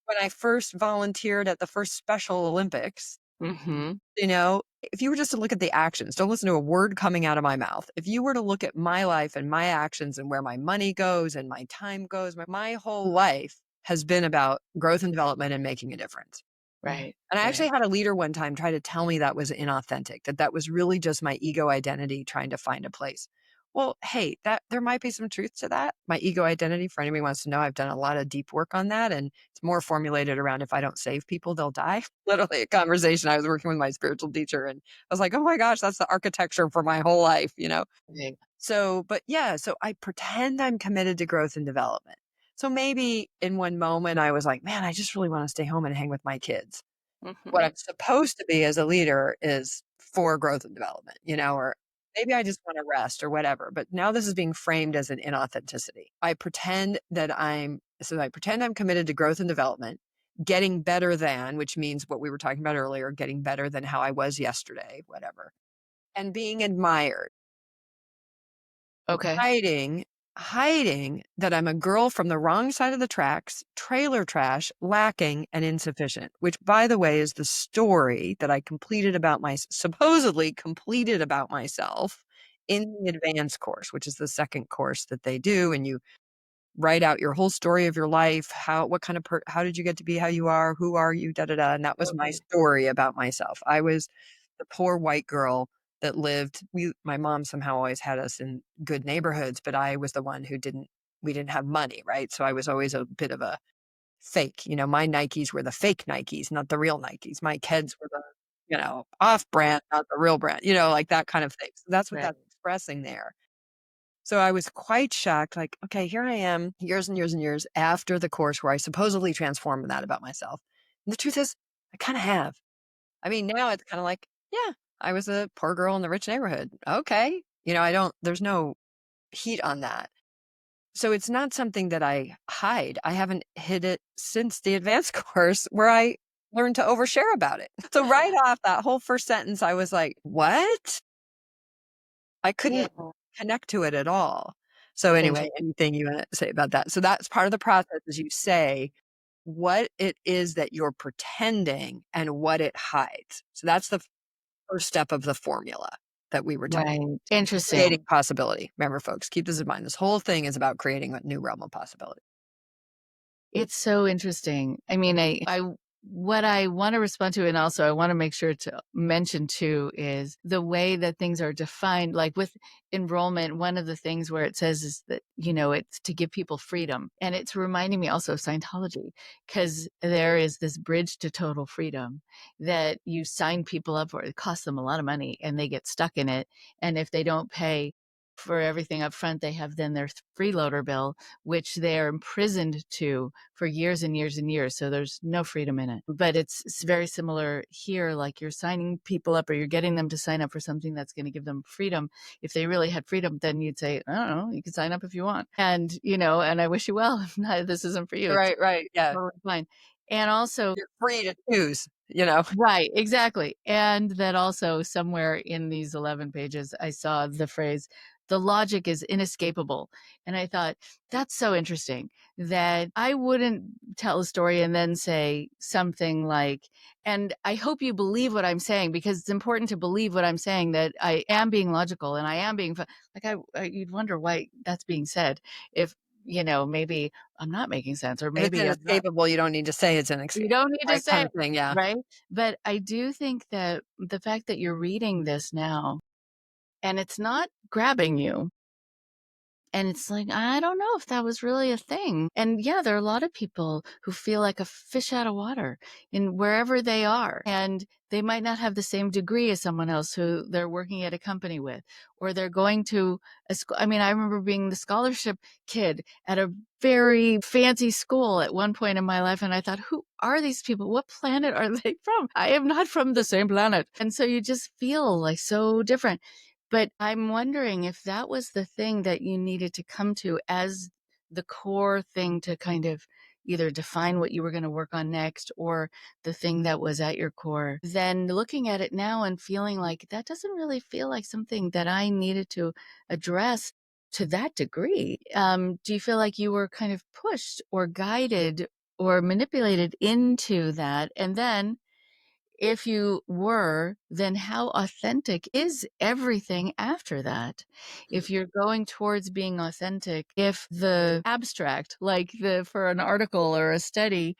when I first volunteered at the first Special Olympics, Mm-hmm. if you were just to look at the actions, don't listen to a word coming out of my mouth. If you were to look at my life and my actions and where my money goes and my time goes, my whole life has been about growth and development and making a difference. Right. And I actually Right. had a leader one time try to tell me that was inauthentic, that was really just my ego identity trying to find a place. Well, hey, that there might be some truth to that. My ego identity, for anybody who wants to know, I've done a lot of deep work on that. And it's more formulated around if I don't save people, they'll die. Literally a conversation. I was working with my spiritual teacher and I was like, oh my gosh, that's the architecture for my whole life. Right. So, but yeah, so I pretend I'm committed to growth and development. So maybe in one moment I was like, man, I just really want to stay home and hang with my kids. What Mm-hmm. I'm supposed to be as a leader is for growth and development, or maybe I just want to rest or whatever. But now this is being framed as an inauthenticity. I pretend I'm committed to growth and development, getting better than, which means what we were talking about earlier, getting better than how I was yesterday, whatever, and being admired, Okay. hiding hiding that I'm a girl from the wrong side of the tracks, trailer trash, lacking, and insufficient, which, by the way, is the story that I supposedly completed about myself in the advanced course, which is the second course that they do. And you write out your whole story of your life. How did you get to be how you are? Who are you? Da, da, da. And that was my Okay. story about myself. I was the poor white girl that my mom somehow always had us in good neighborhoods, but I was the one we didn't have money, right? So I was always a bit of a fake. My Nikes were the fake Nikes, not the real Nikes. My Keds were the off brand, not the real brand, like that kind of thing. So that's what Right. that's expressing there. So I was quite shocked, like, okay, here I am, years and years and years after the course where I supposedly transformed that about myself. And the truth is, I kind of have. I mean, now it's kind of like, yeah, I was a poor girl in the rich neighborhood. Okay. There's no heat on that. So it's not something that I hide. I haven't hid it since the advanced course where I learned to overshare about it. So right off that whole first sentence, I was like, what? I Yeah. couldn't connect to it at all. So anyway, Interesting. anything you wanna say about that? So that's part of the process is you say what it is that you're pretending and what it hides. So that's the first step of the formula that we were talking, Right. Interesting. creating possibility. Remember, folks, keep this in mind. This whole thing is about creating a new realm of possibility. It's so interesting. I mean, what I want to respond to, and also I want to make sure to mention too, is the way that things are defined. Like with enrollment, one of the things where it says is that, it's to give people freedom. And it's reminding me also of Scientology, because there is this bridge to total freedom that you sign people up for. It costs them a lot of money and they get stuck in it. And if they don't pay for everything up front, they have then their freeloader bill, which they're imprisoned to for years and years and years. So there's no freedom in it. But it's very similar here. Like you're signing people up or you're getting them to sign up for something that's going to give them freedom. If they really had freedom, then you'd say, I don't know, you can sign up if you want. And I wish you well. If not, this isn't for you. It's Right. Yeah. totally fine. And also, You're free to choose. right, exactly. And that also somewhere in these 11 pages, I saw the phrase, the logic is inescapable. And I thought, that's so interesting that I wouldn't tell a story and then say something like, and I hope you believe what I'm saying, because it's important to believe what I'm saying, that I am being logical and I am being, you'd wonder why that's being said. If, maybe I'm not making sense, or If it's maybe I'm not. inescapable, you don't need to say it's You don't need to right, kind say of it, thing, yeah. right? But I do think that the fact that you're reading this now and it's not grabbing you, and it's like, I don't know if that was really a thing. And yeah, there are a lot of people who feel like a fish out of water in wherever they are. And they might not have the same degree as someone else who they're working at a company with, or they're going to a school. I mean, I remember being the scholarship kid at a very fancy school at one point in my life. And I thought, who are these people? What planet are they from? I am not from the same planet. And so you just feel like so different. But I'm wondering if that was the thing that you needed to come to as the core thing to kind of either define what you were going to work on next, or the thing that was at your core. Then looking at it now and feeling like that doesn't really feel like something that I needed to address to that degree. Do you feel like you were kind of pushed or guided or manipulated into that? And then if you were, then how authentic is everything after that? If you're going towards being authentic, if the abstract, like for an article or a study,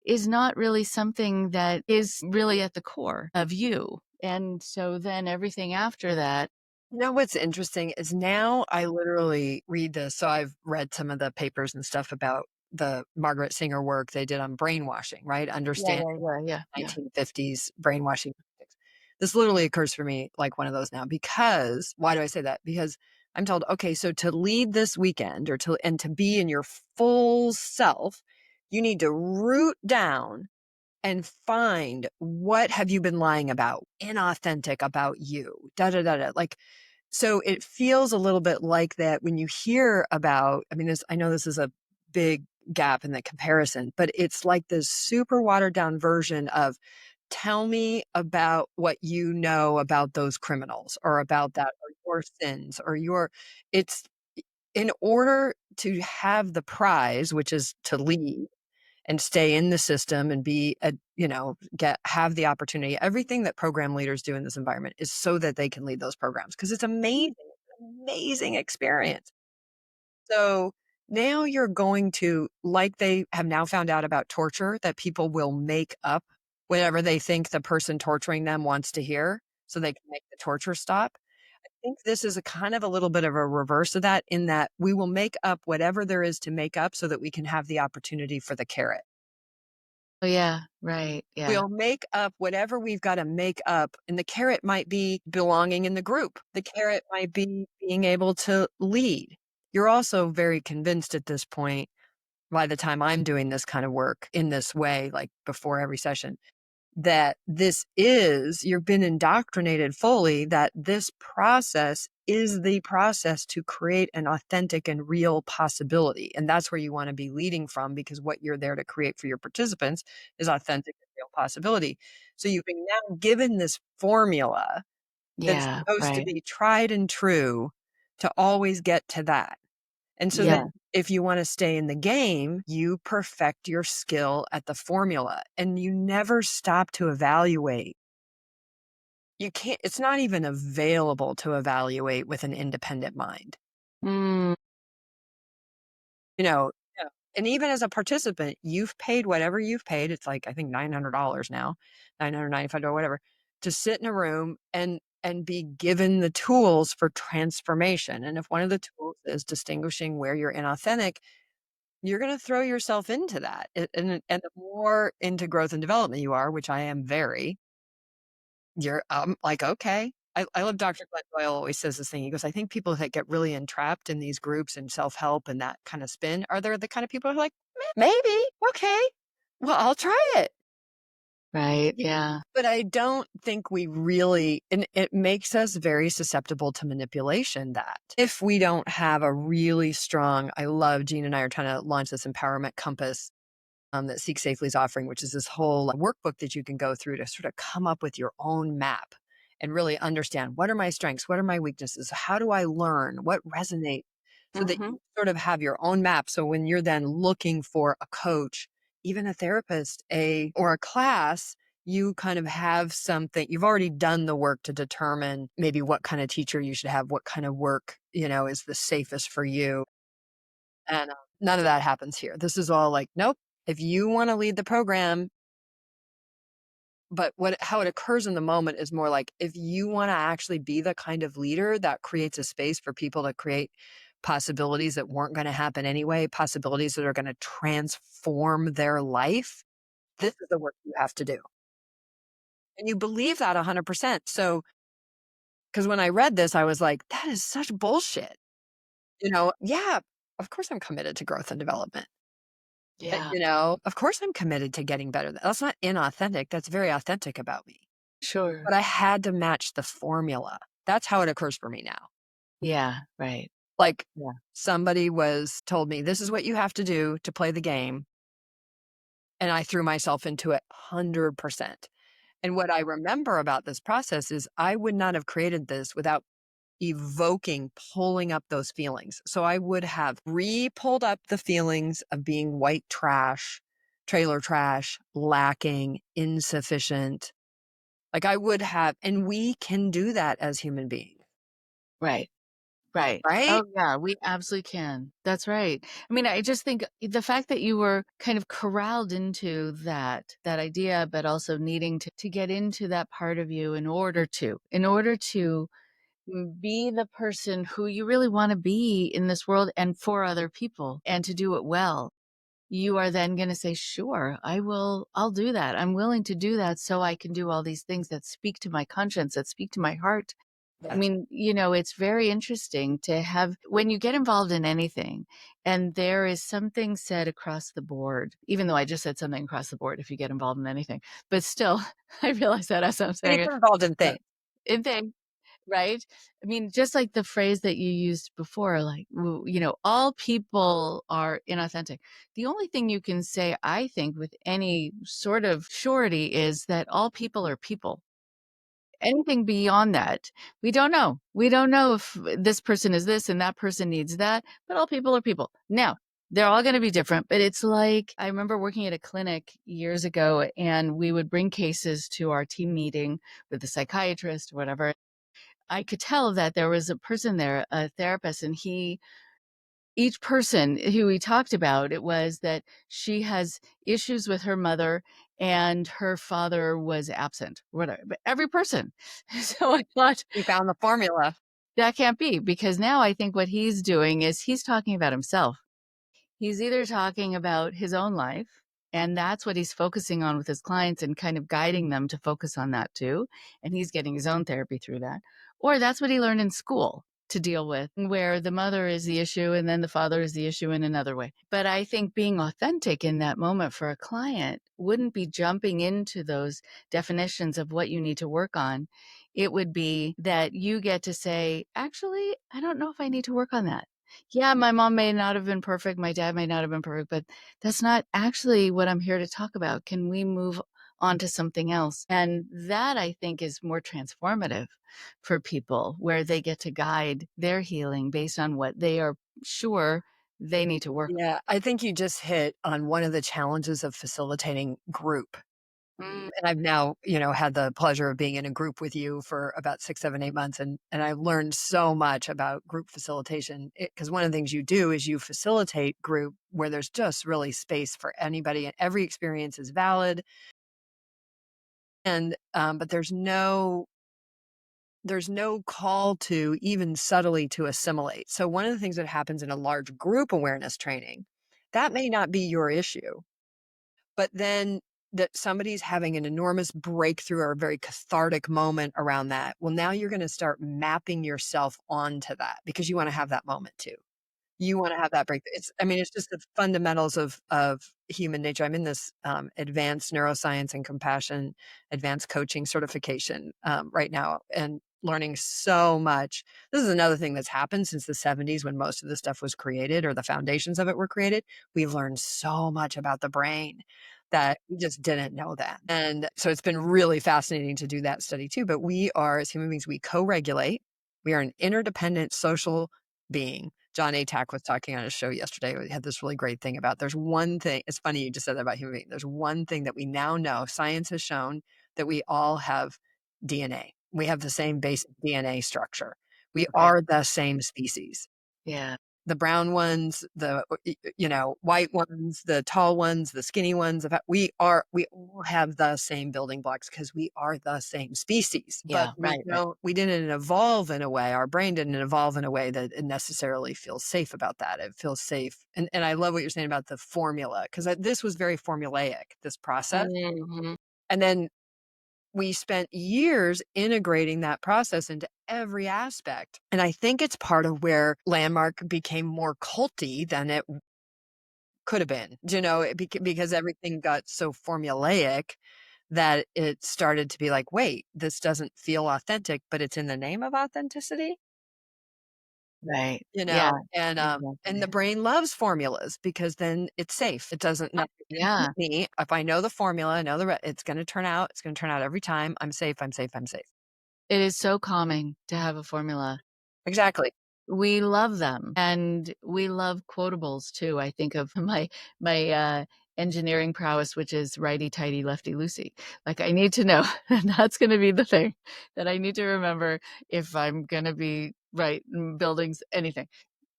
is not really something that is really at the core of you. And so then everything after that. You know what's interesting is now I literally read this. So I've read some of the papers and stuff about the Margaret Singer work they did on brainwashing, right? Yeah, Understanding yeah, yeah, yeah, yeah. 1950s brainwashing tactics. This literally occurs for me like one of those now because why do I say that? Because I'm told, okay, so to lead this weekend and to be in your full self, you need to root down and find what have you been lying about, inauthentic about you, da da da da. Like, so it feels a little bit like that when you hear about, I mean, I know this is a big gap in the comparison, but it's like this super watered down version of tell me about what you know about those criminals or about that or your sins or it's in order to have the prize, which is to lead and stay in the system and be have the opportunity. Everything that program leaders do in this environment is so that they can lead those programs because it's amazing. It's an amazing experience. So now you're going to, like they have now found out about torture, that people will make up whatever they think the person torturing them wants to hear so they can make the torture stop. I think this is a kind of a little bit of a reverse of that, in that we will make up whatever there is to make up so that we can have the opportunity for the carrot. Oh, yeah, right. Yeah. We'll make up whatever we've got to make up. And the carrot might be belonging in the group. The carrot might be being able to lead. You're also very convinced at this point, by the time I'm doing this kind of work in this way, like before every session, that you've been indoctrinated fully that this process is the process to create an authentic and real possibility. And that's where you want to be leading from, because what you're there to create for your participants is authentic and real possibility. So you've been now given this formula that's Yeah, supposed to right. be tried and true to always get to that. And so Yeah. then if you want to stay in the game, you perfect your skill at the formula and you never stop to evaluate. You can't, it's not even available to evaluate with an independent mind. Mm, You know, yeah. And even as a participant, you've paid whatever you've paid. It's like, I think $900 now, $995, whatever, to sit in a room and be given the tools for transformation. And if one of the tools is distinguishing where you're inauthentic, you're going to throw yourself into that. And the more into growth and development you are, which I am very, you're like, okay. I love Dr. Glenn Doyle always says this thing. He goes, I think people that get really entrapped in these groups and self-help and that kind of spin are there the kind of people who are like, maybe, okay, well, I'll try it. right. Yeah. But I don't think we really, and it makes us very susceptible to manipulation, that if we don't have a really strong, I love, Gene and I are trying to launch this empowerment compass that Seek Safely is offering, which is this whole workbook that you can go through to sort of come up with your own map and really understand, what are my strengths? What are my weaknesses? How do I learn? What resonates? So that Mhm. you sort of have your own map. So when you're then looking for a coach, even a therapist, or a class, you kind of have something, you've already done the work to determine maybe what kind of teacher you should have, what kind of work, is the safest for you. And None of that happens here. This is all like, nope, if you want to lead the program, but how it occurs in the moment is more like, if you want to actually be the kind of leader that creates a space for people to create possibilities that weren't going to happen anyway, possibilities that are going to transform their life, this is the work you have to do. And you believe that 100%. So, because when I read this, I was like, that is such bullshit. Yeah, of course I'm committed to growth and development. Yeah, Of course I'm committed to getting better. That's not inauthentic. That's very authentic about me. sure. But I had to match the formula. That's how it occurs for me now. Yeah, right. Like, Yeah. somebody told me, this is what you have to do to play the game. And I threw myself into it 100%. And what I remember about this process is I would not have created this without pulling up those feelings. So I would have pulled up the feelings of being white trash, trailer trash, lacking, insufficient. Like I would have, and we can do that as human beings, Right. Right. right? Oh, yeah, we absolutely can. That's right. I mean, I just think the fact that you were kind of corralled into that idea, but also needing to get into that part of you in order to be the person who you really want to be in this world and for other people and to do it well. You are then going to say, sure, I'll do that. I'm willing to do that so I can do all these things that speak to my conscience, that speak to my heart. I Yes. mean, it's very interesting to have when you get involved in anything and there is something said across the board, even though I just said something across the board if you get involved in anything, but still, I realize that as I'm And you saying it. get involved in uh, things. In thing, right? I mean, just like the phrase that you used before, like, all people are inauthentic. The only thing you can say, I think, with any sort of surety is that all people are people. Anything beyond that, we don't know. We don't know if this person is this and that person needs that, but all people are people. Now, they're all going to be different, but it's like I remember working at a clinic years ago and we would bring cases to our team meeting with the psychiatrist or whatever. I could tell that there was a person there, a therapist, and each person who we talked about, it was that she has issues with her mother and her father was absent, whatever, but every person. So I thought You found the formula. that can't be because now I think what he's doing is he's talking about himself. He's either talking about his own life, and that's what he's focusing on with his clients and kind of guiding them to focus on that too. And he's getting his own therapy through that. Or that's what he learned in school to deal with, where the mother is the issue and then the father is the issue in another way. But I think being authentic in that moment for a client wouldn't be jumping into those definitions of what you need to work on. It would be that you get to say, actually, I don't know if I need to work on that. Yeah, my mom may not have been perfect, my dad may not have been perfect, but that's not actually what I'm here to talk about. Can we move on to something else? And that I think is more transformative for people where they get to guide their healing based on what they are sure they need to work Yeah, I think you just hit on one of the challenges of facilitating group. on. And I've now, had the pleasure of being in a group with you for about 6, 7, 8 months. And I've learned so much about group facilitation because one of the things you do is you facilitate group where there's just really space for anybody and every experience is valid. And, but there's no call to even subtly to assimilate. So one of the things that happens in a large group awareness training, that may not be your issue. But then that somebody's having an enormous breakthrough or a very cathartic moment around that. Well, now you're going to start mapping yourself onto that because you want to have that moment too. You want to have that breakthrough. It's just the fundamentals of human nature. I'm in this advanced neuroscience and compassion, advanced coaching certification right now, and learning so much. This is another thing that's happened since the 70s when most of the stuff was created or the foundations of it were created. We've learned so much about the brain that we just didn't know that. And so it's been really fascinating to do that study too. But we are, as human beings, we co-regulate. We are an interdependent social being. John Atack was talking on a show yesterday. We had this really great thing about there's one thing. It's funny you just said that about human beings. There's one thing that we now know. Science has shown that we all have DNA. We have the same basic DNA structure. We Right. are the same species. Yeah. the brown ones, the white ones, the tall ones, the skinny ones. We all have the same building blocks because we are the same species. But Yeah, right, right. we didn't evolve in a way. Our brain didn't evolve in a way that it necessarily feels safe about that. It feels safe, and I love what you're saying about the formula, because this was very formulaic, this process, Mhm. and then we spent years integrating that process into every aspect. And I think it's part of where Landmark became more culty than it could have been, because everything got so formulaic that it started to be like, wait, this doesn't feel authentic, but it's in the name of authenticity, Right. Yeah, and the exactly. brain loves formulas because then it's safe. It doesn't nothing can Yeah, hit me. If I know the formula, I know it's going to turn out. It's going to turn out every time. I'm safe. I'm safe. I'm safe. it is so calming to have a formula. Exactly. We love them, and we love quotables too. I think of my engineering prowess, which is righty-tighty, lefty-loosey. Like, I need to know, and that's gonna be the thing that I need to remember if I'm gonna be right in buildings, anything.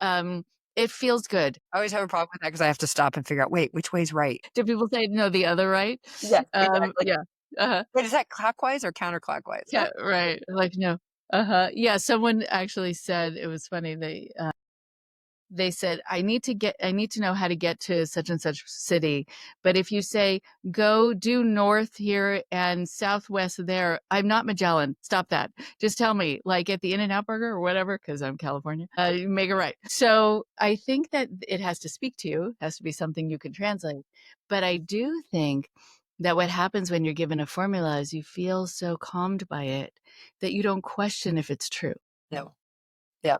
Um, it feels good. I always have a problem with that because I have to stop and figure out, wait, which way's right? Do people say, "No, the other right?" Yes, exactly. Yeah. Uh-huh. Wait, is that clockwise or counterclockwise? Yeah, right. Like, no. Uh-huh. Yeah, someone actually said it was funny, they said, I need to know how to get to such and such city. But if you say, go due north here and southwest there, I'm not Magellan. Stop that. Just tell me, like at the In-N-Out Burger or whatever, because I'm California, you make it right. So I think that it has to speak to you, it has to be something you can translate. But I do think that what happens when you're given a formula is you feel so calmed by it that you don't question if it's true. No. Yeah.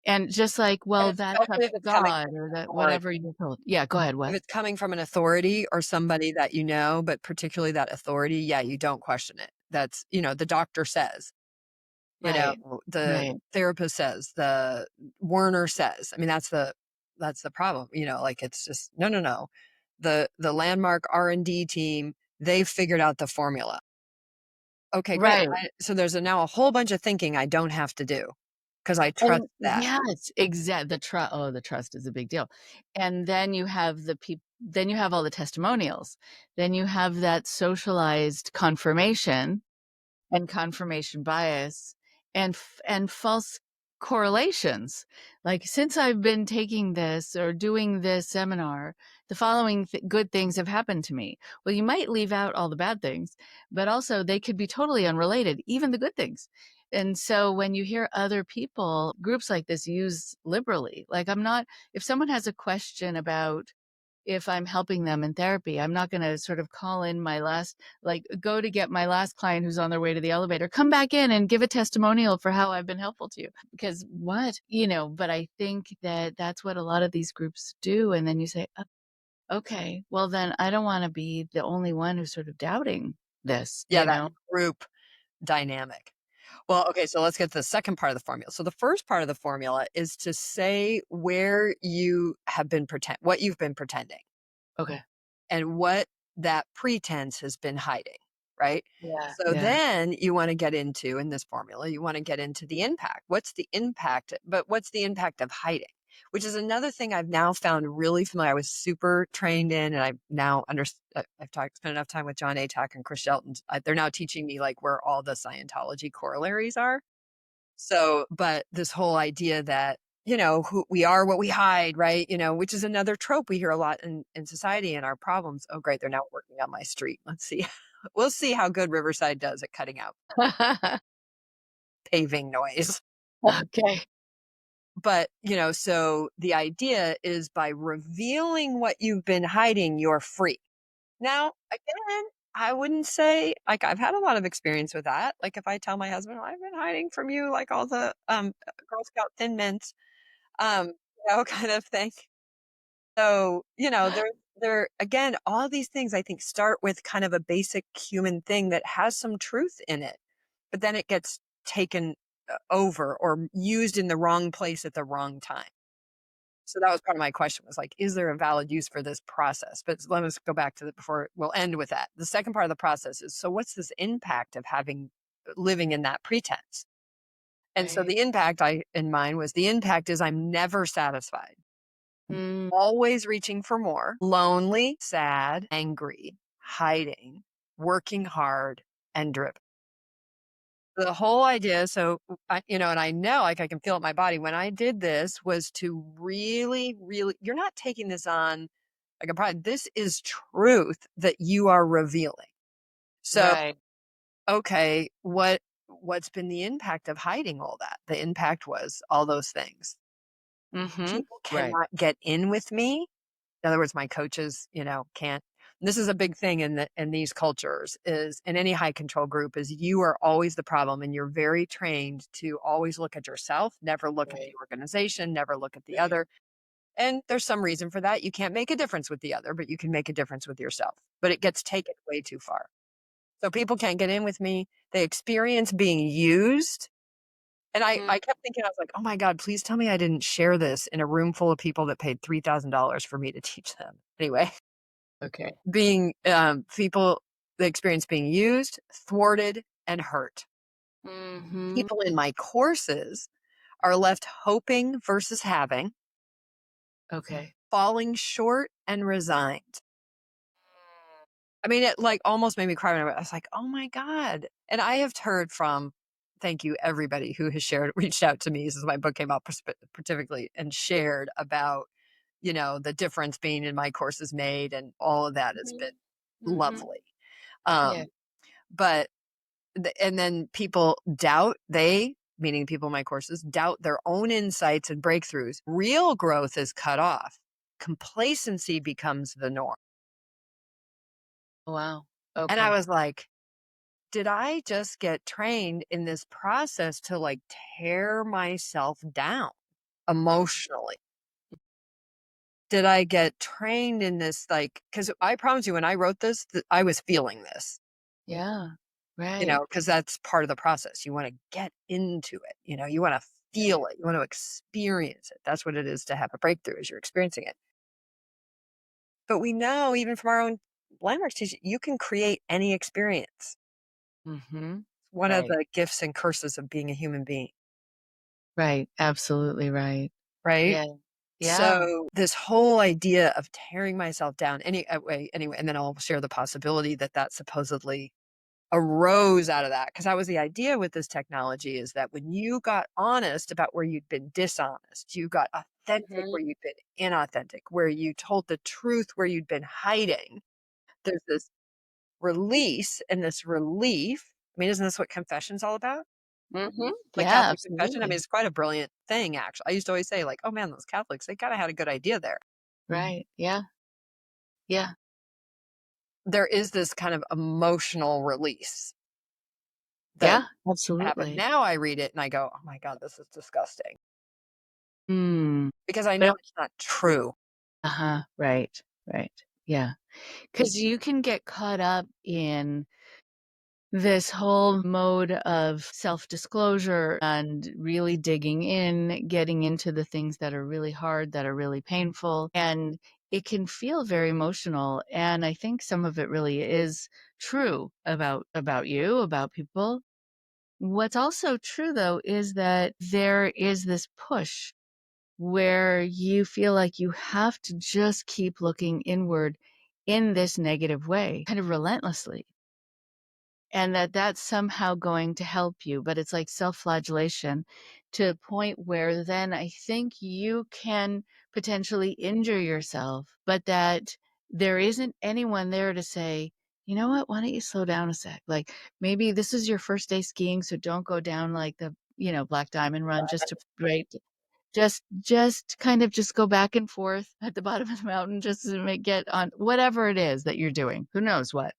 And just like, And well, that's up especially if to it's coming God from or an that authority. whatever you're told. Yeah, go ahead, If what? it's coming from an authority or somebody that you know, but particularly that authority, yeah, you don't question it. That's, the doctor says, Right, the right. therapist says, the Werner says. I mean, that's the problem. Like, it's just no, no, no. The Landmark R&D team, they figured out the formula. Okay, great. Right, So there's now a whole bunch of thinking I don't have to do because I trust and that. yes, the trust is a big deal. And then you have then you have all the testimonials. Then you have that socialized confirmation and confirmation bias and false correlations. Like, since I've been taking this or doing this seminar, the following good things have happened to me. Well, you might leave out all the bad things, but also they could be totally unrelated, even the good things. And so when you hear other people, groups like this use liberally, like, if someone has a question about if I'm helping them in therapy, I'm not going to sort of call in go to get my last client who's on their way to the elevator, come back in and give a testimonial for how I've been helpful to you. Because what, but I think that that's what a lot of these groups do. And then you say, "Oh, okay, well, then I don't want to be the only one who's sort of doubting this, Yeah, that group dynamic. Well, okay, so let's get to the second part of the formula. So the first part of the formula is to say where you have been what you've been pretending Okay. and what that pretense has been hiding, right? Yeah. So Yeah. then you want to get into, in this formula, you want to get into the impact. What's the impact? But what's the impact of hiding? Which is another thing I've now found really familiar. I was super trained in, and I've now spent enough time with John Atack and Chris Shelton. They're now teaching me like where all the Scientology corollaries are. So, but this whole idea that, who we are what we hide, right? Which is another trope we hear a lot in society and our problems. Oh, great. They're now working on my street. Let's see. We'll see how good Riverside does at cutting out paving noise. Okay. But, so the idea is by revealing what you've been hiding, you're free. Now, again, I wouldn't say, like, I've had a lot of experience with that. Like, if I tell my husband, I've been hiding from you, like all the Girl Scout Thin Mints, um, kind of thing. So, there again, all these things I think start with kind of a basic human thing that has some truth in it, but then it gets taken over or used in the wrong place at the wrong time. So that was part of my question, was like, is there a valid use for this process? But let us go back to before we'll end with that. The second part of the process is, so what's this impact of living in that pretense? And so Right. the impact in mine was the impact is I'm never satisfied. Mm, Always reaching for more, lonely, sad, angry, hiding, working hard, and driven. The whole idea, so and I know, like I can feel it in my body when I did this was to really, really, you're not taking this on like a pride. This is truth that you are revealing. So, right. okay, what's been the impact of hiding all that? The impact was all those things. Mm-hmm. People Right. cannot get in with me. In other words, my coaches, can't. And this is a big thing in these cultures is in any high control group is you are always the problem and you're very trained to always look at yourself, never look at the Right. organization, never look at the Right. other. And there's some reason for that. You can't make a difference with the other, but you can make a difference with yourself. But it gets taken way too far. So people can't get in with me. They experience being used. And I Mm, kept thinking, I was like, oh my God, please tell me I didn't share this in a room full of people that paid $3,000 for me to teach them. Anyway, okay. being people, they experience being used, thwarted, and hurt. Mm-hmm. People in my courses are left hoping versus having, Okay. falling short and resigned. I mean, it like almost made me cry when I was like, oh my God. And I have heard from, thank you, everybody who has reached out to me since my book came out specifically and shared about, the difference being in my courses made and all of that has been Mm-hmm. Mm-hmm. lovely. Yeah. Um, but, and then people meaning people in my courses, doubt their own insights and breakthroughs. Real growth is cut off. Complacency becomes the norm. Wow. And I Okay. was like, did I just get trained in this process to like tear myself down emotionally? Did I get trained in this? Like, because I promise you, when I wrote this, I was feeling this, Yeah. Right. because that's part of the process. You want to get into it, you want to Right. feel it, you want to experience it. That's what it is to have a breakthrough, is you're experiencing it. But we know, even from our own landmarks teaching, you can create any experience. Mm-hmm. One of Right. the gifts and curses of being a human being, Right. Absolutely right. right? Yeah. Yeah. So this whole idea of tearing myself down anyway, and then I'll share the possibility that that supposedly arose out of that. Because that was the idea with this technology, is that when you got honest about where you'd been dishonest, you got authentic Mm-hmm. where you'd been inauthentic, where you told the truth where you'd been hiding, there's this release and this relief. I mean, isn't this what confession's all about? Mm-hmm. Like Yeah. Catholic confession. I mean, Absolutely. it's quite a brilliant thing, actually. I used to always say, like, oh man, those Catholics, they kind of had a good idea there. Right. Yeah. Yeah. There is this kind of emotional release that Yeah. happened. Absolutely. Now I read it and I go, oh my God, this is disgusting, Mm. because I know But it's not true. uh-huh. Right. Right. Yeah. Because you can get caught up in this whole mode of self-disclosure and really digging in, getting into the things that are really hard, that are really painful, and it can feel very emotional, and I think some of it really is true about you, about people. What's also true, though, is that there is this push where you feel like you have to just keep looking inward in this negative way, kind of relentlessly, and that that's somehow going to help you, but it's like self-flagellation to a point where then I think you can potentially injure yourself, but that there isn't anyone there to say, "You know what? Why don't you slow down a sec? Like, maybe this is your first day skiing, so don't go down like the, Black Diamond Run just to right, just kind of just go back and forth at the bottom of the mountain just to get on whatever it is that you're doing. Who knows what?"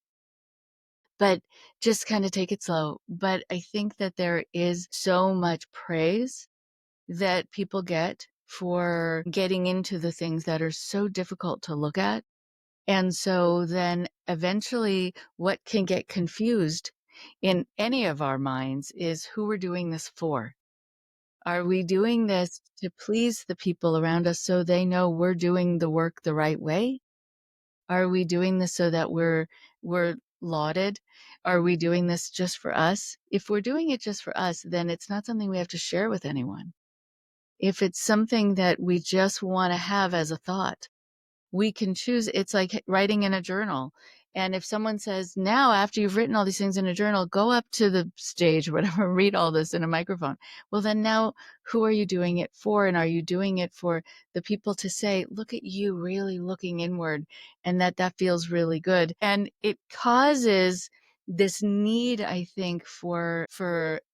But just kinda take it slow. But I think that there is so much praise that people get for getting into the things that are so difficult to look at. And so then eventually what can get confused in any of our minds is who we're doing this for. Are we doing this to please the people around us so they know we're doing the work the right way? Are we doing this so that we're lauded? Are we doing this just for us? If we're doing it just for us, then it's not something we have to share with anyone. If it's something that we just want to have as a thought, we can choose. It's like writing in a journal. And if someone says, now, after you've written all these things in a journal, go up to the stage or whatever, read all this in a microphone. Well, then now, who are you doing it for? And are you doing it for the people to say, look at you really looking inward, and that feels really good? And it causes this need, I think, for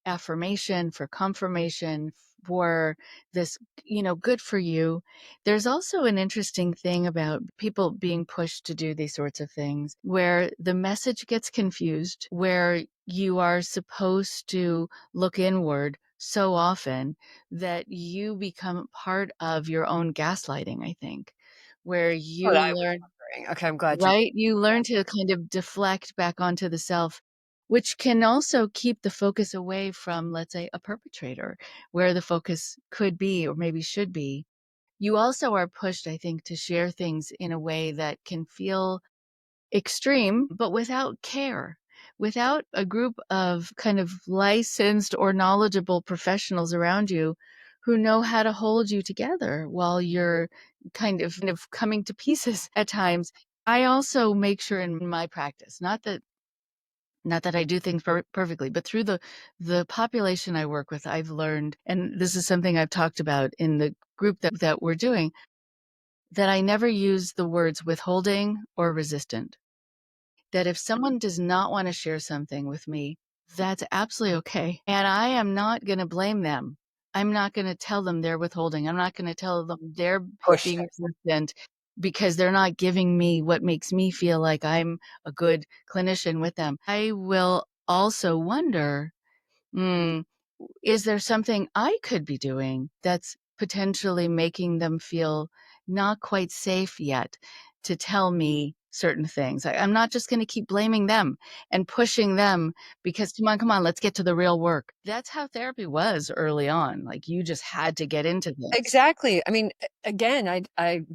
affirmation, for confirmation, for this, good for you. There's also an interesting thing about people being pushed to do these sorts of things where the message gets confused, where you are supposed to look inward so often that you become part of your own gaslighting, I think, where What you I was learn, wondering. Okay, I'm glad you. right? You learn to kind of deflect back onto the self, which can also keep the focus away from, let's say, a perpetrator, where the focus could be or maybe should be. You also are pushed, I think, to share things in a way that can feel extreme, but without care, without a group of kind of licensed or knowledgeable professionals around you who know how to hold you together while you're kind of coming to pieces at times. I also make sure in my practice, not that I do things perfectly, but through the population I work with, I've learned, and this is something I've talked about in the group that we're doing, that I never use the words withholding or resistant. That if someone does not want to share something with me, that's absolutely okay. And I am not going to blame them. I'm not going to tell them they're withholding. I'm not going to tell them they're Push. being resistant because they're not giving me what makes me feel like I'm a good clinician with them. I will also wonder, hmm, is there something I could be doing that's potentially making them feel not quite safe yet to tell me certain things? I'm not just going to keep blaming them and pushing them because, come on, let's get to the real work. That's how therapy was early on. Like you just had to get into this. Exactly. I mean, again, I'm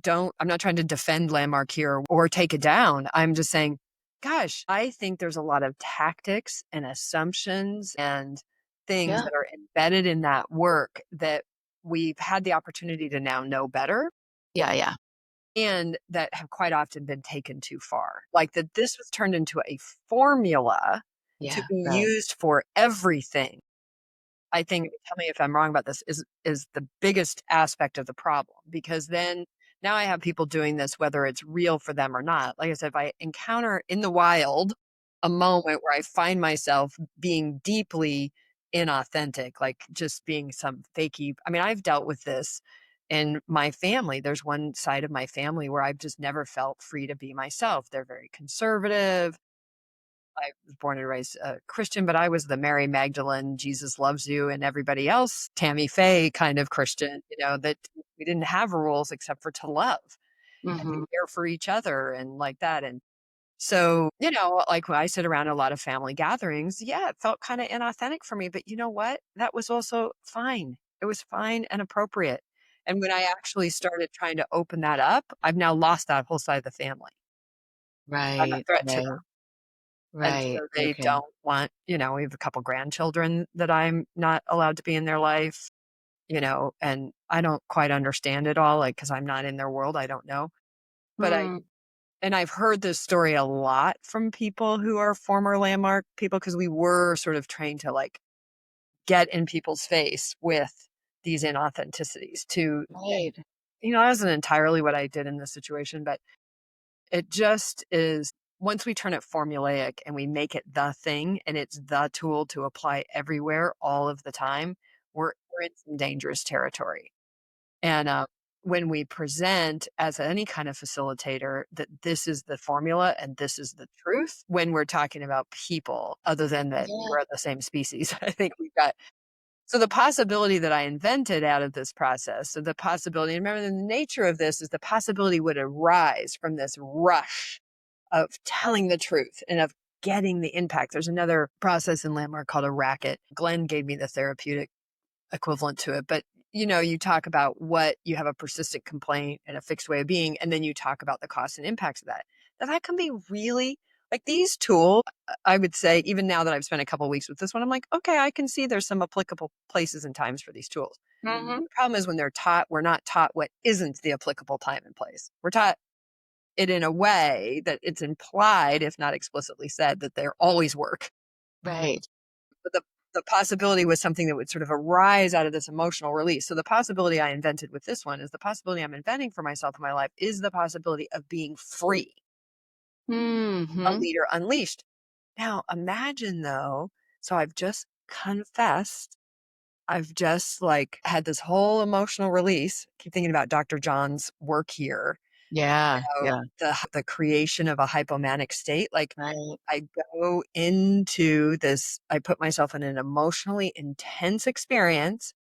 not trying to defend Landmark here or take it down. I'm just saying, gosh, I think there's a lot of tactics and assumptions and things Yeah. that are embedded in that work that we've had the opportunity to now know better Yeah. Yeah. and that have quite often been taken too far. Like that this was turned into a formula to Yeah. be Right. used for everything. I think, tell me if I'm wrong about this, is the biggest aspect of the problem, because then now I have people doing this whether it's real for them or not. Like I said, if I encounter in the wild a moment where I find myself being deeply inauthentic, like just being some fakey. I mean, I've dealt with this in my family. There's one side of my family where I've just never felt free to be myself. They're very conservative. I was born and raised Christian, but I was the Mary Magdalene, Jesus loves you, and everybody else, Tammy Faye kind of Christian, that we didn't have rules except for to love and to Hmm. care for each other and like that. And so, like when I sit around a lot of family gatherings, yeah, it felt kind of inauthentic for me. But you know what? That was also fine. It was fine and appropriate. And when I actually started trying to open that up, I've now lost that whole side of the family. I'm a Right. threat to. Right. And Right. so they Okay. don't want, we have a couple grandchildren that I'm not allowed to be in their life, and I don't quite understand it all, like, because I'm not in their world, I don't know. But Hmm. and I've heard this story a lot from people who are former landmark people, because we were sort of trained to like get in people's face with these inauthenticities to, Right. that wasn't entirely what I did in this situation, but it just is. Once we turn it formulaic and we make it the thing and it's the tool to apply everywhere all of the time, we're in some dangerous territory. And when we present as any kind of facilitator that this is the formula and this is the truth, when we're talking about people, other than that Yeah. we're the same species, I think we've got. So the possibility that I invented out of this process, so the possibility, and remember the nature of this is the possibility would arise from this rush of telling the truth and of getting the impact. There's another process in Landmark called a racket. Glenn gave me the therapeutic equivalent to it, but you talk about what you have a persistent complaint and a fixed way of being, and then you talk about the costs and impacts of that. Now, that can be really, Like these tools, I would say, even now that I've spent a couple of weeks with this one, I'm like, okay, I can see there's some applicable places and times for these tools. Hmm. The problem is when they're taught, we're not taught what isn't the applicable time and place. We're taught it in a way that it's implied, if not explicitly said, that they always work. Right. But the possibility was something that would sort of arise out of this emotional release. So the possibility I invented with this one is the possibility I'm inventing for myself in my life is the possibility of being free, a Hmm. leader unleashed. Now imagine though, so I've just confessed, I've just like had this whole emotional release. Keep thinking about Dr. John's work here, Yeah. about Yeah. the creation of a hypomanic state. Like Right. I go into this, I put myself in an emotionally intense experience,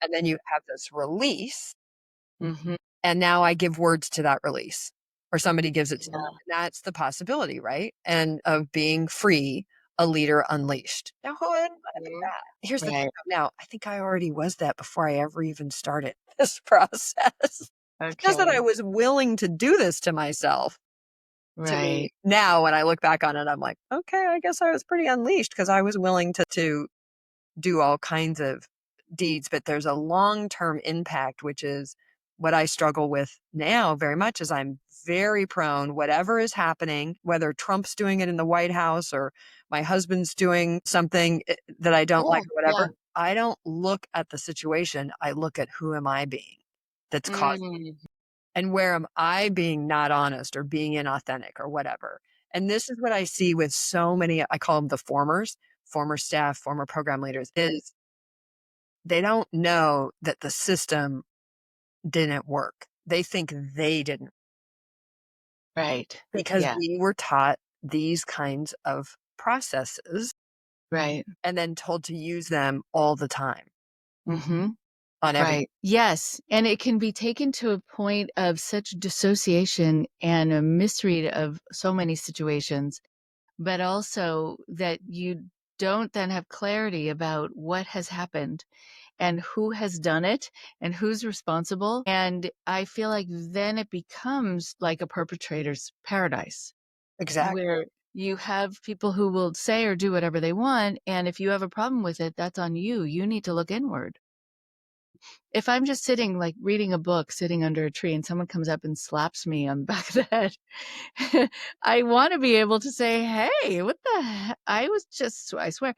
and then you have this release, Hmm. and now I give words to that release, or somebody gives it to me. Yeah. And that's the possibility, right? And of being free, a leader unleashed. Now, who wouldn't want to be Mhm. that? Here's the thing. Right. Now, I think I already was that before I ever even started this process. Just that I Okay. was willing to do this to myself. To Right. me, now when I look back on it, I'm like, okay, I guess I was pretty unleashed because I was willing to do all kinds of deeds. But there's a long-term impact, which is what I struggle with now very much is I'm very prone, whatever is happening, whether Trump's doing it in the White House or my husband's doing something that I don't Yeah. like or Yeah. whatever, I don't look at the situation. I look at who am I being that's causing, Mm. and where am I being not honest or being inauthentic or whatever. And this is what I see with so many, I call them the formers, former staff, former program leaders, is they don't know that the system didn't work. They think they didn't Right. because Yeah. we were taught these kinds of processes Right. and then told to use them all the time Hmm. on every. Right. Yes. And it can be taken to a point of such dissociation and a misread of so many situations, but also that you don't then have clarity about what has happened and who has done it and who's responsible. And I feel like then it becomes like a perpetrator's paradise Exactly. where you have people who will say or do whatever they want. And if you have a problem with it, that's on you. You need to look inward. If I'm just sitting, like reading a book, sitting under a tree, and someone comes up and slaps me on the back of the head, I want to be able to say, "Hey, what the heck? I was just, I swear."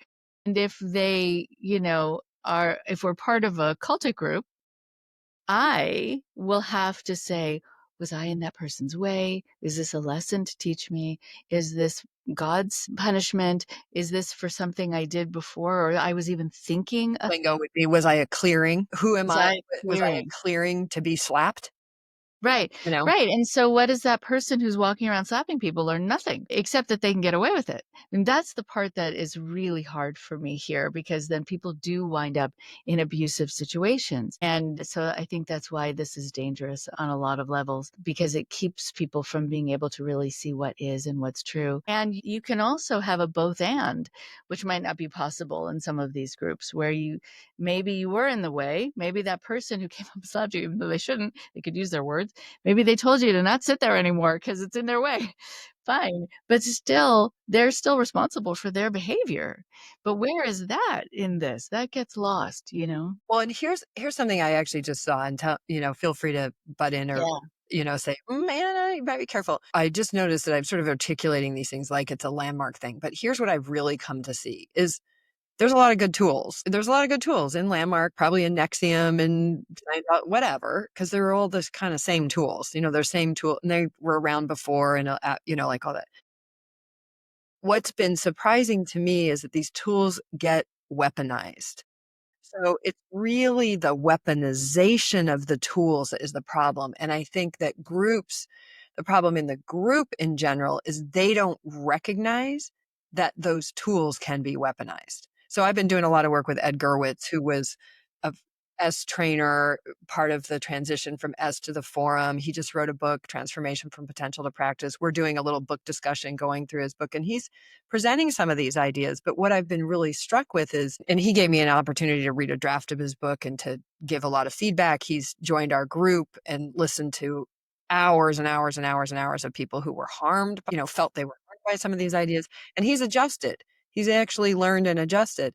And if they, if we're part of a cultic group, I will have to say, was I in that person's way? Is this a lesson to teach me? Is this God's punishment? Is this for something I did before or I was even thinking of? Lingo would be, was I a clearing? Who am Was I? I Was I a clearing? clearing to be slapped? Right, You know? right, and so what does that person who's walking around slapping people learn? Nothing, except that they can get away with it, and that's the part that is really hard for me here because then people do wind up in abusive situations, and so I think that's why this is dangerous on a lot of levels because it keeps people from being able to really see what is and what's true, and you can also have a both and, which might not be possible in some of these groups where maybe you were in the way, maybe that person who came up and slapped you, even though they shouldn't, they could use their words. Maybe they told you to not sit there anymore because it's in their way. Fine. But still, they're still responsible for their behavior. But where is that in this? That gets lost, you know? Well, and here's something I actually just saw, and feel free to butt in or Yeah. say, man, I might be careful. I just noticed that I'm sort of articulating these things like it's a landmark thing. But here's what I've really come to see is there's a lot of good tools. There's a lot of good tools in Landmark, probably in Nexium and whatever, because they're all this kind of same tools. They're same tool, and they were around before, and like all that. What's been surprising to me is that these tools get weaponized. So it's really the weaponization of the tools that is the problem. And I think that the problem in the group in general is they don't recognize that those tools can be weaponized. So I've been doing a lot of work with Ed Gerwitz, who was a S trainer, part of the transition from S to the forum. He just wrote a book, Transformation from Potential to Practice. We're doing a little book discussion going through his book, and he's presenting some of these ideas. But what I've been really struck with is, and he gave me an opportunity to read a draft of his book and to give a lot of feedback. He's joined our group and listened to hours and hours and hours and hours of people who were harmed, felt they were harmed try some of these ideas. And he's adjusted. He's actually learned and adjusted.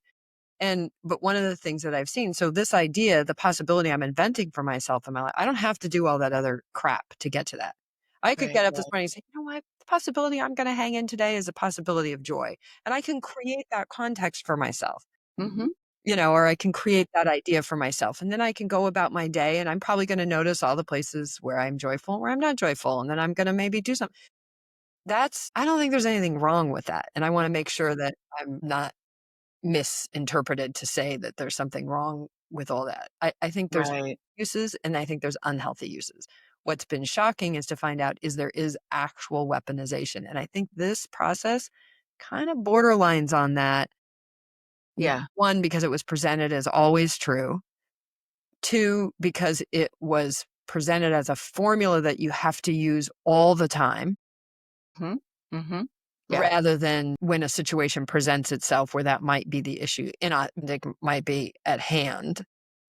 But one of the things that I've seen, so this idea, the possibility I'm inventing for myself in my life, I don't have to do all that other crap to get to that. I could Right, get up this right. morning and say, you know what? The possibility I'm going to hang in today is a possibility of joy. And I can create that context for myself, Mhm. or I can create that idea for myself. And then I can go about my day and I'm probably going to notice all the places where I'm joyful, where I'm not joyful. And then I'm going to maybe do something. I don't think there's anything wrong with that. And I want to make sure that I'm not misinterpreted to say that there's something wrong with all that. I think there's Right. uses and I think there's unhealthy uses. What's been shocking is to find out is there is actual weaponization. And I think this process kind of borderlines on that. Yeah. One, because it was presented as always true. Two, because it was presented as a formula that you have to use all the time, Mhm. Mhm. Yeah. rather than when a situation presents itself where that might be the issue, inauthentic might be at hand.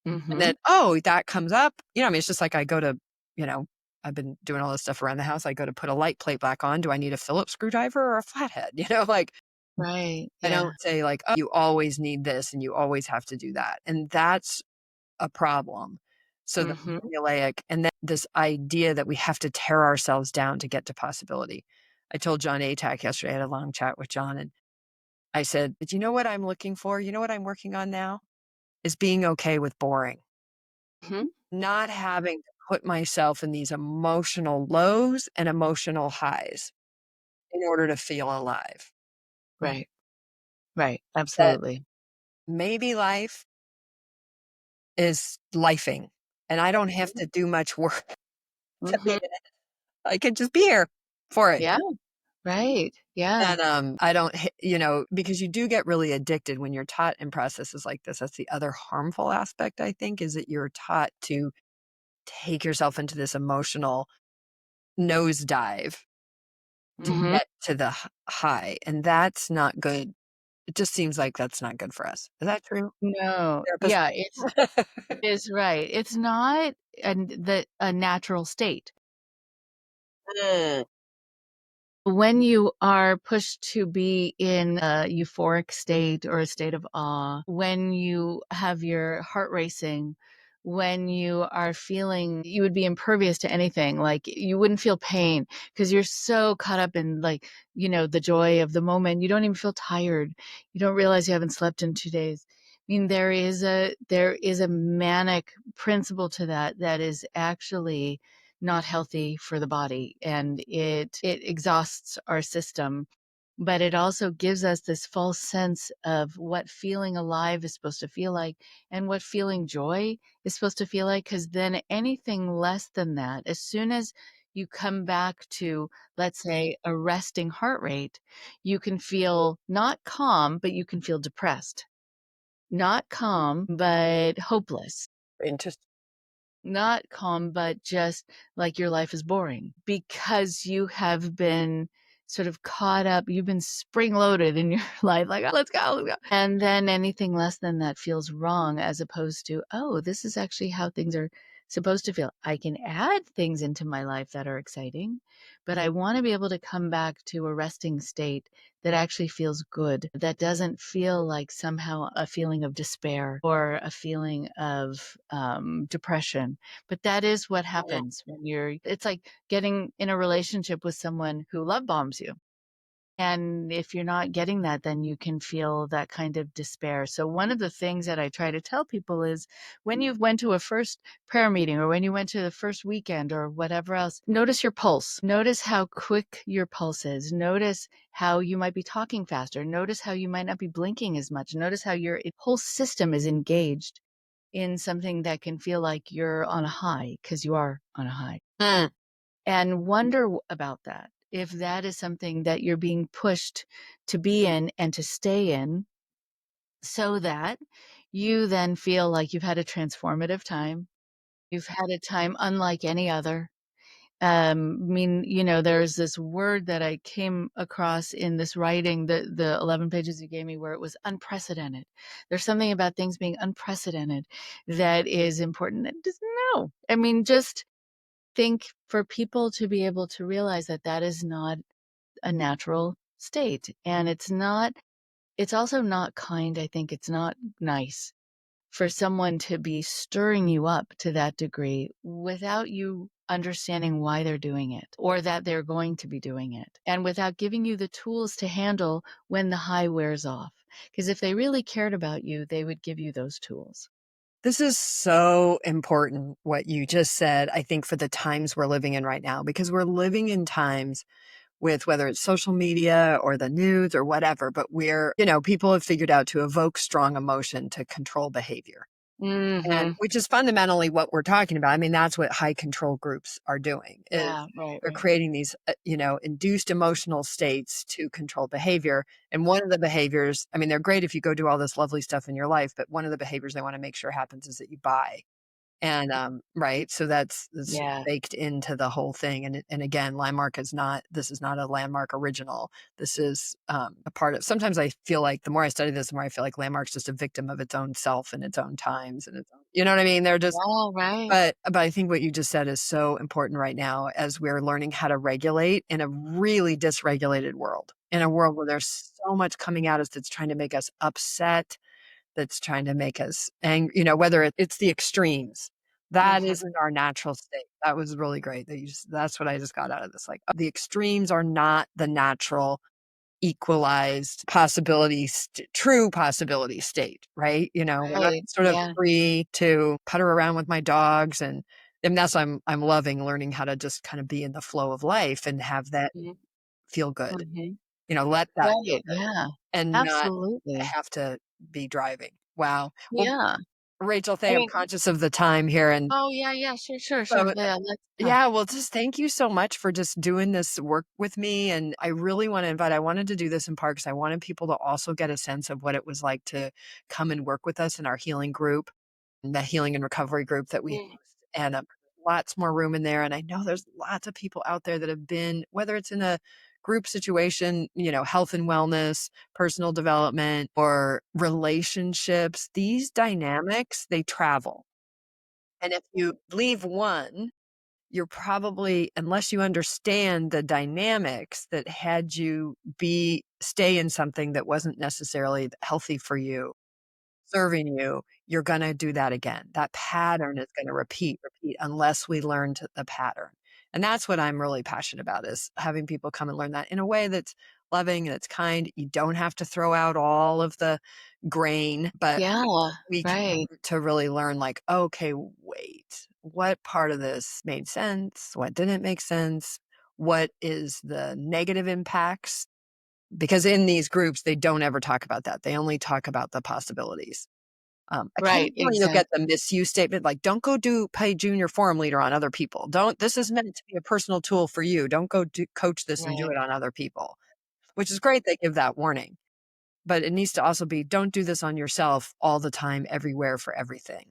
And then, Mhm. oh, that comes up. I mean, it's just like I go to, you know, I've been doing all this stuff around the house. I go to put a light plate back on. Do I need a Phillips screwdriver or a flathead? Like Right. I Yeah. don't say like, oh, you always need this and you always have to do that. And that's a problem. So the Mhm. formulaic and then this idea that we have to tear ourselves down to get to possibility. I told John Atack yesterday, I had a long chat with John and I said, but you know what I'm looking for? You know what I'm working on now? Is being okay with boring. Mhm. Not having to put myself in these emotional lows and emotional highs in order to feel alive. Right. Right. That Absolutely. maybe life is lifing and I don't have Mhm. to do much work to be Mhm. in it. I can just be here for it. Yeah. Right. Yeah. And I don't, because you do get really addicted when you're taught in processes like this. That's the other harmful aspect, I think, is that you're taught to take yourself into this emotional nosedive to Mhm. get to the high. And that's not good. It just seems like that's not good for us. Is that true? No. Therapist? Yeah, it is right. It's not a natural state. Mm, When you are pushed to be in a euphoric state or a state of awe, when you have your heart racing, when you are feeling you would be impervious to anything, like you wouldn't feel pain because you're so caught up in the joy of the moment. You don't even feel tired. You don't realize you haven't slept in 2 days. I mean, there is a manic principle to that is actually not healthy for the body and it exhausts our system, but it also gives us this false sense of what feeling alive is supposed to feel like and what feeling joy is supposed to feel like, because then anything less than that, as soon as you come back to, let's say, a resting heart rate, you can feel not calm, but you can feel depressed. Not calm, but hopeless. interesting. Not calm, but just like your life is boring because you have been sort of caught up. You've been spring loaded in your life, like, oh, let's go, let's go. And then anything less than that feels wrong, as opposed to, oh, this is actually how things are supposed to feel. I can add things into my life that are exciting, but I want to be able to come back to a resting state that actually feels good, that doesn't feel like somehow a feeling of despair or a feeling of depression. But that is what happens when it's like getting in a relationship with someone who love bombs you. And if you're not getting that, then you can feel that kind of despair. So one of the things that I try to tell people is when you went to a first prayer meeting or when you went to the first weekend or whatever else, notice your pulse. Notice how quick your pulse is. Notice how you might be talking faster. Notice how you might not be blinking as much. Notice how your whole system is engaged in something that can feel like you're on a high, because you are on a high, Mm. and wonder about that. If that is something that you're being pushed to be in and to stay in, so that you then feel like you've had a transformative time. You've had a time unlike any other. I mean, there's this word that I came across in this writing, the 11 pages you gave me, where it was unprecedented. There's something about things being unprecedented that is important. And just no, I mean, just think for people to be able to realize that that is not a natural state. And it's also not kind. I think it's not nice for someone to be stirring you up to that degree without you understanding why they're doing it or that they're going to be doing it, and without giving you the tools to handle when the high wears off. Because if they really cared about you, they would give you those tools. This is so important what you just said, I think, for the times we're living in right now, because we're living in times with whether it's social media or the news or whatever, but people have figured out to evoke strong emotion to control behavior. And Mhm. which is fundamentally what we're talking about. I mean, that's what high control groups are doing, is Yeah, right, they're right. creating these, induced emotional states to control behavior. And one of the behaviors, I mean, they're great if you go do all this lovely stuff in your life, but one of the behaviors they want to make sure happens is that you buy. And, right. So that's Yeah. baked into the whole thing. And again, this is not a Landmark original. This is, a part of, sometimes I feel like the more I study this, the more I feel like Landmark's just a victim of its own self and its own times and its own, you know what I mean? They're just, Yeah, right. but I think what you just said is so important right now as we're learning how to regulate in a really dysregulated world, in a world where there's so much coming at us that's trying to make us upset, that's trying to make us angry, whether it's the extremes. That Mhm. isn't our natural state. That was really great that that's what I just got out of this. Like, the extremes are not the natural equalized true possibility state, right? When I'm Right. sort of Yeah. free to putter around with my dogs, and that's, I'm loving learning how to just kind of be in the flow of life and have that Mhm. feel good. Mhm. Let that feel Right. good Yeah. and not Absolutely. have to be driving. Wow. Well, Yeah. Rachel, I I'm mean, conscious of the time here, and oh, yeah, yeah. Sure, sure, sure. so Yeah, let's talk. yeah, well, just thank you so much for just doing this work with me. And I really want to I wanted to do this in part because I wanted people to also get a sense of what it was like to come and work with us in our healing group, the healing and recovery group that we Mm. host. And lots more room in there. And I know there's lots of people out there that have been, whether it's in a group situation, health and wellness, personal development, or relationships, these dynamics, they travel. And if you leave one, you're probably, unless you understand the dynamics that had you stay in something that wasn't necessarily healthy for you, serving you, you're going to do that again. That pattern is going to repeat unless we learn the pattern. And that's what I'm really passionate about, is having people come and learn that in a way that's loving and it's kind. You don't have to throw out all of the grain, but Yeah, we can right. to really learn, like, okay, wait, what part of this made sense? What didn't make sense? What is the negative impacts? Because in these groups, they don't ever talk about that. They only talk about the possibilities. Right, Occasionally you'll get exactly. the misuse statement, like, don't go pay junior forum leader on other people. This is meant to be a personal tool for you. Don't go coach this and do Right. it on other people, which is great. They give that warning. But it needs to also be, don't do this on yourself all the time, everywhere, for everything.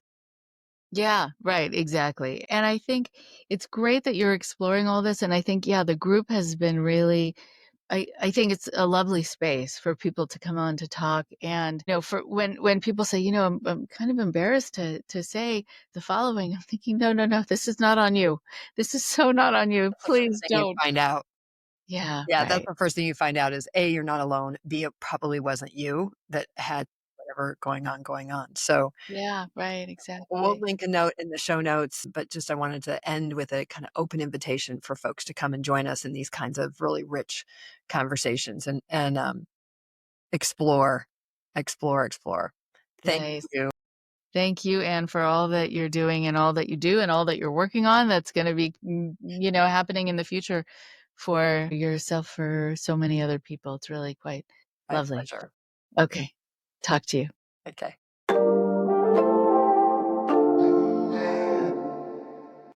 Yeah, right, exactly. And I think it's great that you're exploring all this, and I think, yeah, the group has been really I think it's a lovely space for people to come on to talk. And, for when people say, I'm kind of embarrassed to say the following, I'm thinking, "No, no, no, this is not on you. This is so not on you. That's the first Please thing you don't." find out. Yeah, Yeah, that's right. the first thing you find out is, A, you're not alone. B, it probably wasn't you that had whatever going on. So Yeah, right, we'll exactly. link a note in the show notes, but just I wanted to end with a kind of open invitation for folks to come and join us in these kinds of really rich conversations and explore, explore. Thank Nice. you. Thank you, Anne, for all that you're doing and all that you do and all that you're working on that's gonna be, happening in the future for yourself, for so many other people. It's really quite My lovely. pleasure. Okay. Talk to you. Okay.